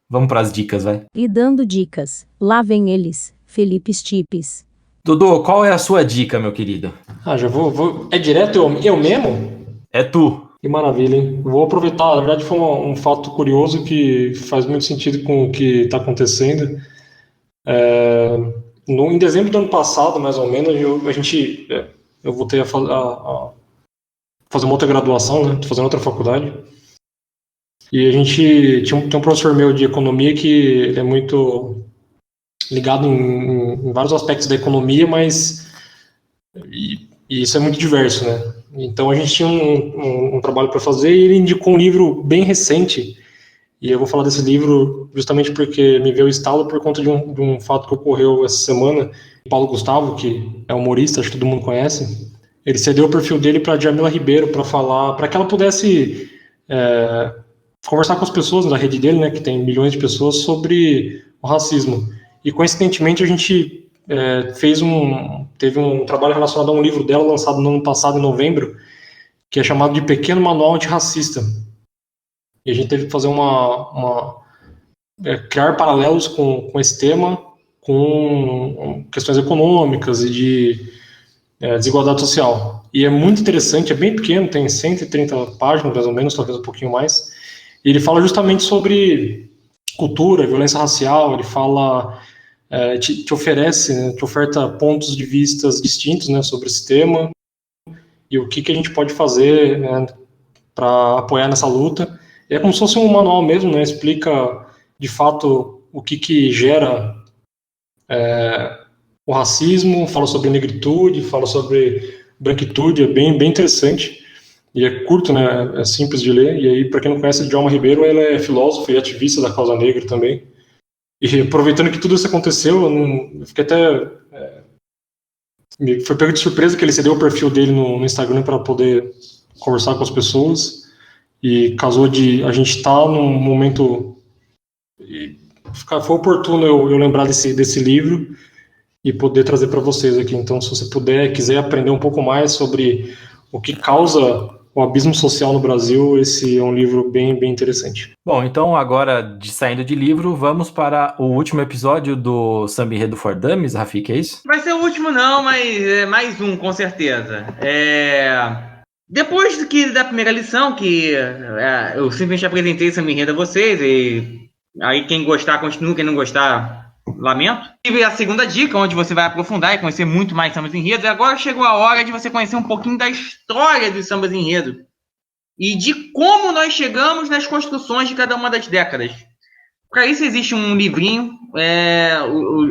vamos para as dicas, vai. E dando dicas, lá vem eles, Felipe Stipes. Dudu, qual é a sua dica, meu querido? Já vou. É direto eu mesmo? É tu. Que maravilha, hein? Vou aproveitar, na verdade foi um fato curioso que faz muito sentido com o que está acontecendo. Em dezembro do ano passado, mais ou menos, eu voltei a fazer uma outra graduação, né? Tô fazendo outra faculdade. E a gente tem um professor meu de economia que ele é muito ligado em vários aspectos da economia, mas e isso é muito diverso, né? Então a gente tinha um trabalho para fazer e ele indicou um livro bem recente. E eu vou falar desse livro justamente porque me veio o estalo por conta de um fato que ocorreu essa semana. Paulo Gustavo, que é humorista, acho que todo mundo conhece, ele cedeu o perfil dele para Djamila Ribeiro para falar, para que ela pudesse conversar com as pessoas da rede dele, né, que tem milhões de pessoas, sobre o racismo. E coincidentemente a gente teve um trabalho relacionado a um livro dela lançado no ano passado, em novembro, que é chamado de Pequeno Manual Antirracista. E a gente teve que fazer criar paralelos com esse tema, com questões econômicas e de desigualdade social. E é muito interessante, é bem pequeno, tem 130 páginas, mais ou menos, talvez um pouquinho mais. E ele fala justamente sobre cultura, violência racial, ele fala, te oferece, né, te oferta pontos de vistas distintos, né, sobre esse tema e o que a gente pode fazer, né, para apoiar nessa luta. E é como se fosse um manual mesmo, né, explica de fato o que gera o racismo, fala sobre negritude, fala sobre branquitude, é bem interessante. E é curto, né, é simples de ler. E aí, para quem não conhece, Djalma Ribeiro, ela é filósofa e ativista da causa negra também. E aproveitando que tudo isso aconteceu, eu fiquei até... foi pego de surpresa que ele cedeu o perfil dele no Instagram para poder conversar com as pessoas. E casou de a gente estar num momento... Foi oportuno eu lembrar desse livro e poder trazer para vocês aqui. Então, se você puder, quiser aprender um pouco mais sobre o que causa o abismo social no Brasil, esse é um livro bem interessante. Bom, então agora, saindo de livro, vamos para o último episódio do Samba Enredo for Dummies, Rafik, é isso? Vai ser o último não, mas é mais um, com certeza. Depois da primeira lição, que eu simplesmente apresentei Samba Enredo a vocês, e aí quem gostar continua, quem não gostar... lamento. Tive a segunda dica, onde você vai aprofundar e conhecer muito mais sambas enredos. E agora chegou a hora de você conhecer um pouquinho da história dos sambas enredos e de como nós chegamos nas construções de cada uma das décadas. Para isso existe um livrinho,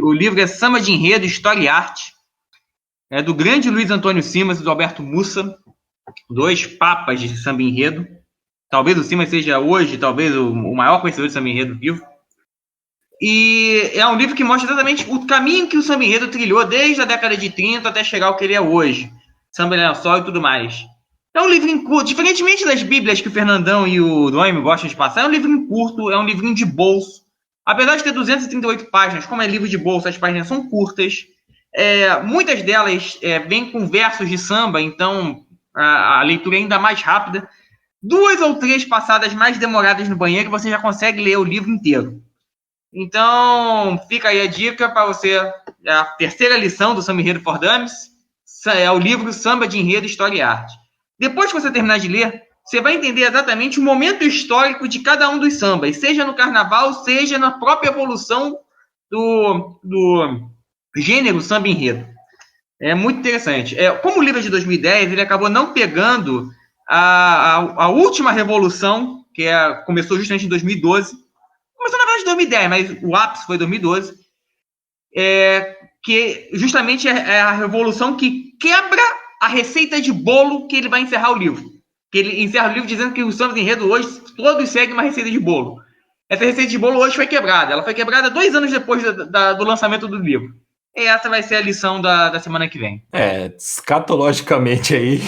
o livro é Samba de Enredo, História e Arte, do grande Luiz Antônio Simas e do Alberto Mussa, dois papas de samba enredo. Talvez o Simas seja hoje, talvez o maior conhecedor de samba enredo vivo. E é um livro que mostra exatamente o caminho que o samba enredo trilhou desde a década de 30 até chegar ao que ele é hoje. Samba lençol e tudo mais. É um livrinho curto, diferentemente das bíblias que o Fernandão e o Noemi gostam de passar, é um livrinho curto, é um livrinho de bolso. Apesar de ter 238 páginas, como é livro de bolso, as páginas são curtas. Muitas delas vêm com versos de samba, então a leitura é ainda mais rápida. 2 ou 3 passadas mais demoradas no banheiro, você já consegue ler o livro inteiro. Então, fica aí a dica para você. A terceira lição do Samba Enredo for Dummies é o livro Samba de Enredo, História e Arte. Depois que você terminar de ler, você vai entender exatamente o momento histórico de cada um dos sambas, seja no carnaval, seja na própria evolução do gênero samba enredo. É muito interessante. Como o livro é de 2010, ele acabou não pegando a última revolução, que começou justamente em 2012. Começou na verdade em 2010, mas o ápice foi em 2012. Que justamente é a revolução que quebra a receita de bolo que ele vai encerrar o livro. Que ele encerra o livro dizendo que os sambas enredo hoje todos seguem uma receita de bolo. Essa receita de bolo hoje foi quebrada. Ela foi quebrada 2 anos depois do lançamento do livro. E essa vai ser a lição da semana que vem. Escatologicamente aí,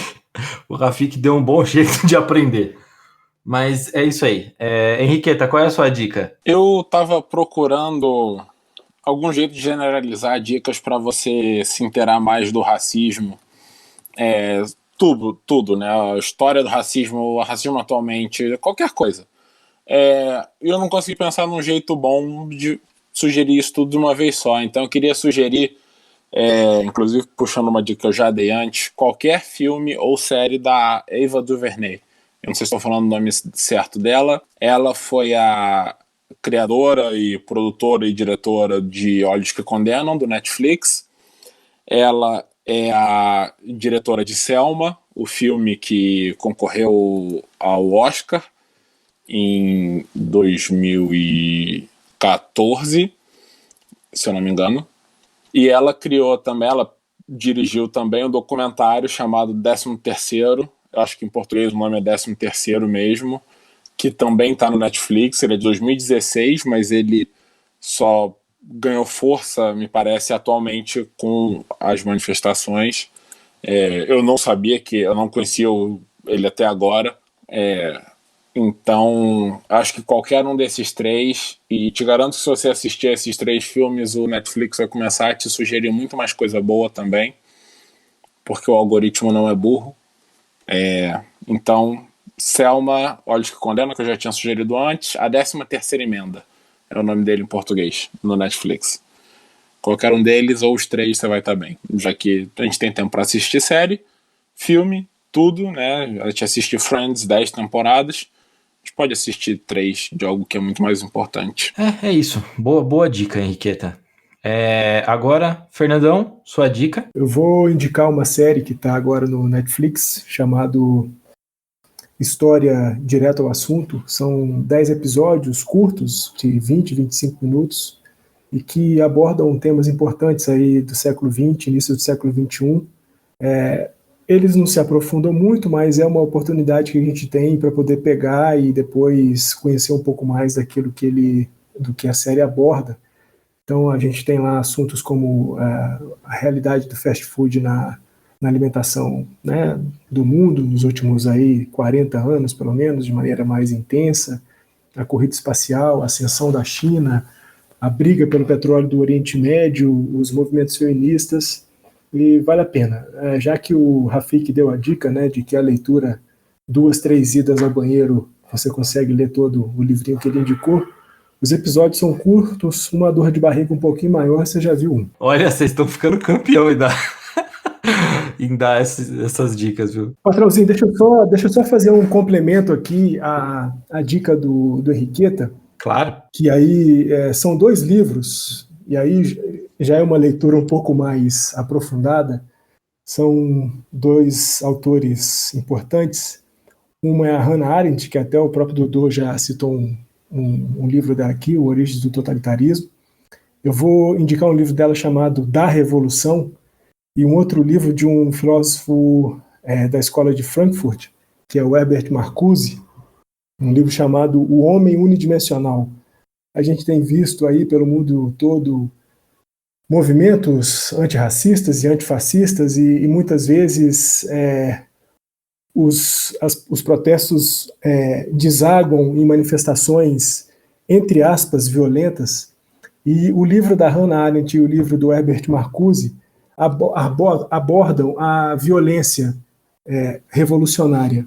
o Rafik deu um bom jeito de aprender. Mas é isso aí. Henriqueta, qual é a sua dica? Eu estava procurando algum jeito de generalizar dicas para você se inteirar mais do racismo. Tudo, né? A história do racismo, o racismo atualmente, qualquer coisa. Eu não consegui pensar num jeito bom de sugerir isso tudo de uma vez só. Então eu queria sugerir, inclusive puxando uma dica que eu já dei antes, qualquer filme ou série da Ava DuVernay. Eu não sei se estou falando o nome certo dela. Ela foi a criadora e produtora e diretora de Olhos que Condenam, do Netflix. Ela é a diretora de Selma, o filme que concorreu ao Oscar. em 2014, se eu não me engano. E ela dirigiu também um documentário chamado 13º, eu acho que em português o nome é 13º mesmo, que também está no Netflix. Ele é de 2016, mas ele só ganhou força, me parece, atualmente com as manifestações. Eu não sabia eu não conhecia ele até agora. Então, acho que qualquer um desses três, e te garanto que se você assistir esses 3 filmes, o Netflix vai começar a te sugerir muito mais coisa boa também, porque o algoritmo não é burro. Então, Selma, Olhos que Condenam, que eu já tinha sugerido antes, a 13ª Emenda é o nome dele em português, no Netflix. Qualquer um deles ou os 3 você vai estar bem, já que a gente tem tempo para assistir série, filme, tudo, né? A gente assiste Friends, 10 temporadas, a gente pode assistir 3 de algo que é muito mais importante. É isso, boa dica, Henriqueta. Agora, Fernandão, sua dica. Eu vou indicar uma série que está agora no Netflix, chamado História Direto ao Assunto. São 10 episódios curtos, de 20, 25 minutos, e que abordam temas importantes aí do século XX, início do século XXI. Eles não se aprofundam muito, mas é uma oportunidade que a gente tem para poder pegar e depois conhecer um pouco mais daquilo do que a série aborda. Então a gente tem lá assuntos como a realidade do fast food na alimentação, né, do mundo nos últimos aí 40 anos, pelo menos, de maneira mais intensa, a corrida espacial, a ascensão da China, a briga pelo petróleo do Oriente Médio, os movimentos feministas, e vale a pena. Já que o Rafik deu a dica, né, de que a leitura 2, 3 idas ao banheiro, você consegue ler todo o livrinho que ele indicou, os episódios são curtos, uma dor de barriga um pouquinho maior, você já viu um. Olha, vocês estão ficando campeão em dar essas dicas, viu? Patrãozinho, deixa eu só fazer um complemento aqui à dica do Henriqueta. Claro. Que aí são 2 livros, e aí já é uma leitura um pouco mais aprofundada. São 2 autores importantes. Uma é a Hannah Arendt, que até o próprio Dodô já citou um livro dela aqui, O Origens do Totalitarismo. Eu vou indicar um livro dela chamado Da Revolução, e um outro livro de um filósofo da escola de Frankfurt, que é o Herbert Marcuse, um livro chamado O Homem Unidimensional. A gente tem visto aí pelo mundo todo movimentos antirracistas e antifascistas, e muitas vezes os protestos desaguam em manifestações, entre aspas, violentas, e o livro da Hannah Arendt e o livro do Herbert Marcuse abordam a violência revolucionária.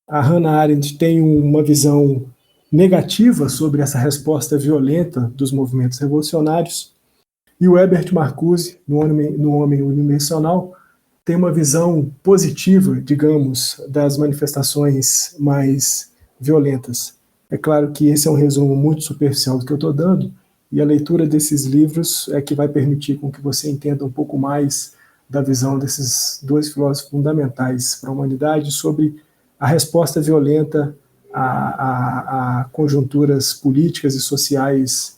A Hannah Arendt tem uma visão negativa sobre essa resposta violenta dos movimentos revolucionários, e o Herbert Marcuse, no Homem Unidimensional, tem uma visão positiva, digamos, das manifestações mais violentas. É claro que esse é um resumo muito superficial do que eu estou dando, e a leitura desses livros é que vai permitir com que você entenda um pouco mais da visão desses 2 filósofos fundamentais para a humanidade sobre a resposta violenta a conjunturas políticas e sociais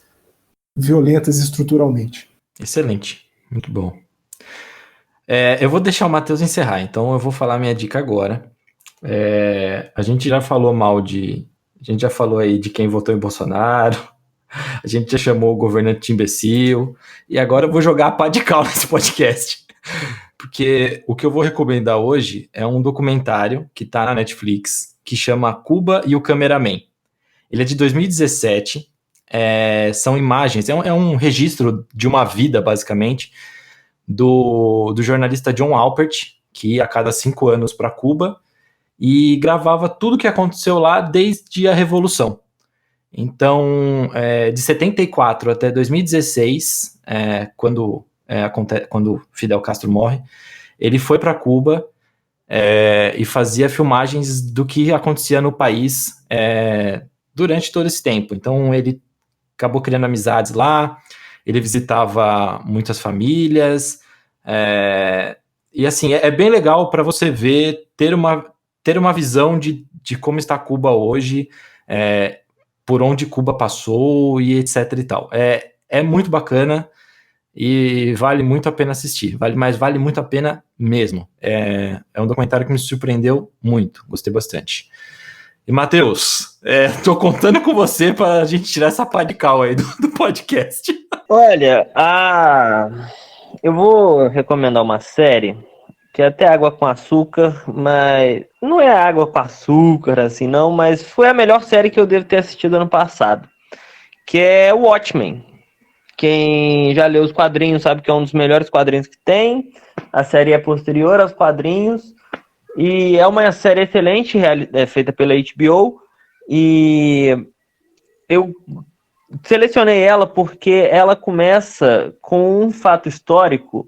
violentas estruturalmente. Excelente, muito bom. Eu vou deixar o Matheus encerrar, então eu vou falar minha dica agora. A gente já falou a gente já falou aí de quem votou em Bolsonaro, a gente já chamou o governante de imbecil, e agora eu vou jogar a pá de cal nesse podcast. Porque o que eu vou recomendar hoje é um documentário que está na Netflix, que chama Cuba e o Cameraman. Ele é de 2017, são imagens, é um registro de uma vida, basicamente, do jornalista John Alpert, que ia a cada 5 anos para Cuba e gravava tudo o que aconteceu lá desde a Revolução. Então, de 74 até 2016, quando Fidel Castro morre, ele foi para Cuba e fazia filmagens do que acontecia no país durante todo esse tempo. Então, ele acabou criando amizades lá, ele visitava muitas famílias, e assim, é bem legal para você ver, ter uma visão de como está Cuba hoje, por onde Cuba passou e etc e tal. É muito bacana e vale muito a pena assistir, mas vale muito a pena mesmo. É um documentário que me surpreendeu muito, gostei bastante. E Matheus, tô contando com você pra gente tirar essa pá de cal aí do podcast. Olha, eu vou recomendar uma série que é até água com açúcar, mas não é água com açúcar assim não, mas foi a melhor série que eu devo ter assistido ano passado, que é Watchmen. Quem já leu os quadrinhos sabe que é um dos melhores quadrinhos que tem. A série é posterior aos quadrinhos e é uma série excelente, feita pela HBO, e eu selecionei ela porque ela começa com um fato histórico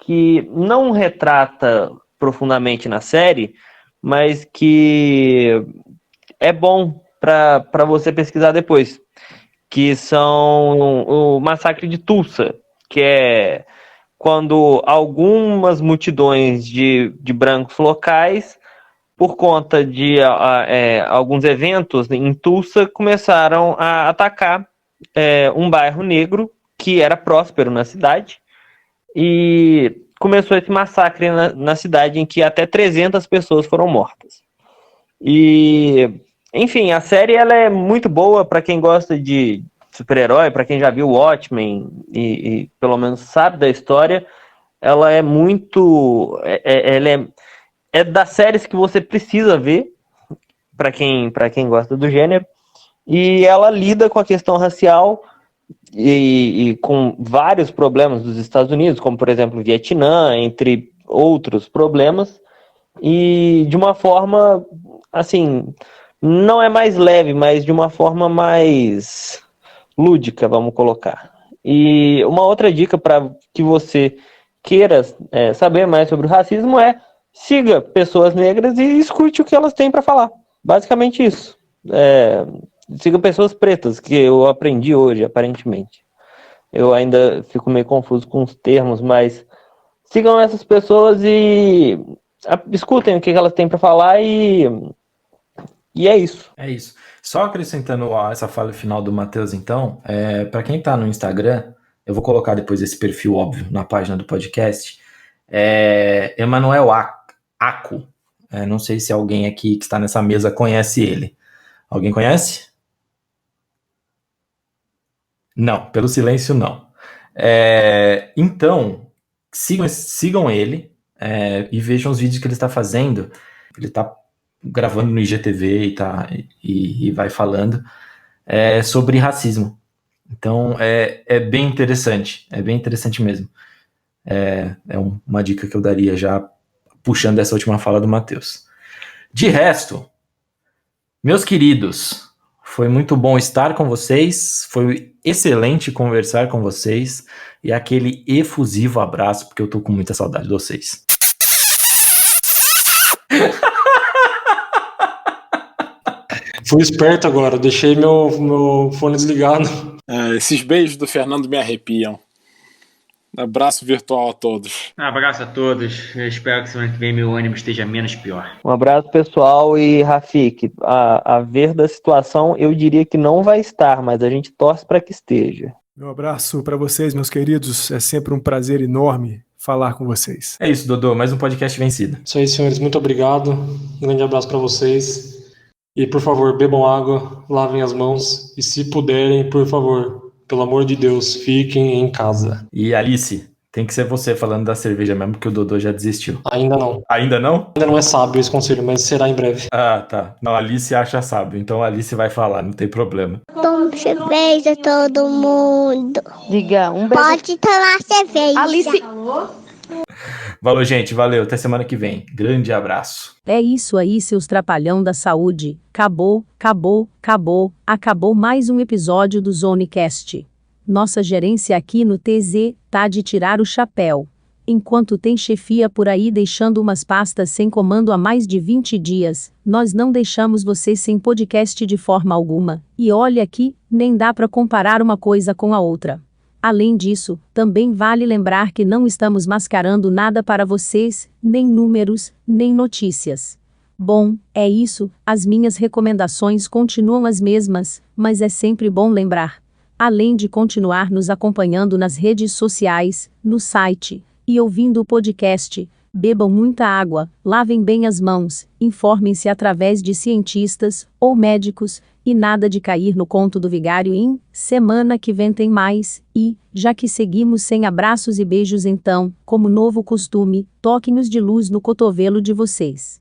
que não retrata profundamente na série, mas que é bom para você pesquisar depois, que são o massacre de Tulsa, que é quando algumas multidões de brancos locais, por conta de alguns eventos em Tulsa, começaram a atacar um bairro negro que era próspero na cidade, e começou esse massacre na cidade em que até 300 pessoas foram mortas. E, enfim, a série ela é muito boa para quem gosta de super-herói, para quem já viu Watchmen e pelo menos sabe da história. Ela é muito... ela é das séries que você precisa ver para quem gosta do gênero. E ela lida com a questão racial e com vários problemas dos Estados Unidos, como, por exemplo, o Vietnã, entre outros problemas, e de uma forma, assim, não é mais leve, mas de uma forma mais lúdica, vamos colocar. E uma outra dica para que você queira saber mais sobre o racismo é: siga pessoas negras e escute o que elas têm para falar. Basicamente isso. Siga pessoas pretas, que eu aprendi hoje, aparentemente. Eu ainda fico meio confuso com os termos, mas sigam essas pessoas e escutem o que elas têm para falar e é isso. É isso. Só acrescentando essa fala final do Matheus, então, para quem tá no Instagram, eu vou colocar depois esse perfil, óbvio, na página do podcast, Emanuel Aco. Não sei se alguém aqui que está nessa mesa conhece ele. Alguém conhece? Não, pelo silêncio não. Então, sigam ele e vejam os vídeos que ele está fazendo. Ele está gravando no IGTV e vai falando sobre racismo. Então, é bem interessante mesmo. É uma dica que eu daria já puxando essa última fala do Matheus. De resto, meus queridos, foi muito bom estar com vocês, foi excelente conversar com vocês e aquele efusivo abraço, porque eu tô com muita saudade de vocês. Fui esperto agora, deixei meu fone desligado. Esses beijos do Fernando me arrepiam. Abraço virtual a todos. Abraço a todos. Eu espero que semana que vem meu ânimo esteja menos pior. Um abraço, pessoal, e Rafik, a ver da situação, eu diria que não vai estar, mas a gente torce para que esteja. Meu abraço para vocês, meus queridos. É sempre um prazer enorme falar com vocês. É isso, Dodô. Mais um podcast vencido. Isso aí, senhores. Muito obrigado. Um grande abraço para vocês. E, por favor, bebam água, lavem as mãos. E, se puderem, por favor, pelo amor de Deus, fiquem em casa. E, Alice, tem que ser você falando da cerveja mesmo, porque o Dodô já desistiu. Ainda não. Ainda não? Ainda não é sábio esse conselho, mas será em breve. Ah, tá. Não, a Alice acha sábio, então a Alice vai falar, não tem problema. Toma cerveja, todo mundo. Diga, um beijo. Pode tomar cerveja. Alice. Valeu, gente. Valeu. Até semana que vem. Grande abraço. É isso aí, seus trapalhão da saúde. Acabou mais um episódio do Zonecast. Nossa gerência aqui no TZ tá de tirar o chapéu. Enquanto tem chefia por aí deixando umas pastas sem comando há mais de 20 dias, nós não deixamos você sem podcast de forma alguma. E olha aqui, nem dá para comparar uma coisa com a outra. Além disso, também vale lembrar que não estamos mascarando nada para vocês, nem números, nem notícias. Bom, é isso, as minhas recomendações continuam as mesmas, mas é sempre bom lembrar. Além de continuar nos acompanhando nas redes sociais, no site e ouvindo o podcast, bebam muita água, lavem bem as mãos, informem-se através de cientistas ou médicos, e nada de cair no conto do vigário. Semana que vem tem mais, e, já que seguimos sem abraços e beijos, então, como novo costume, toquem-os de luz no cotovelo de vocês.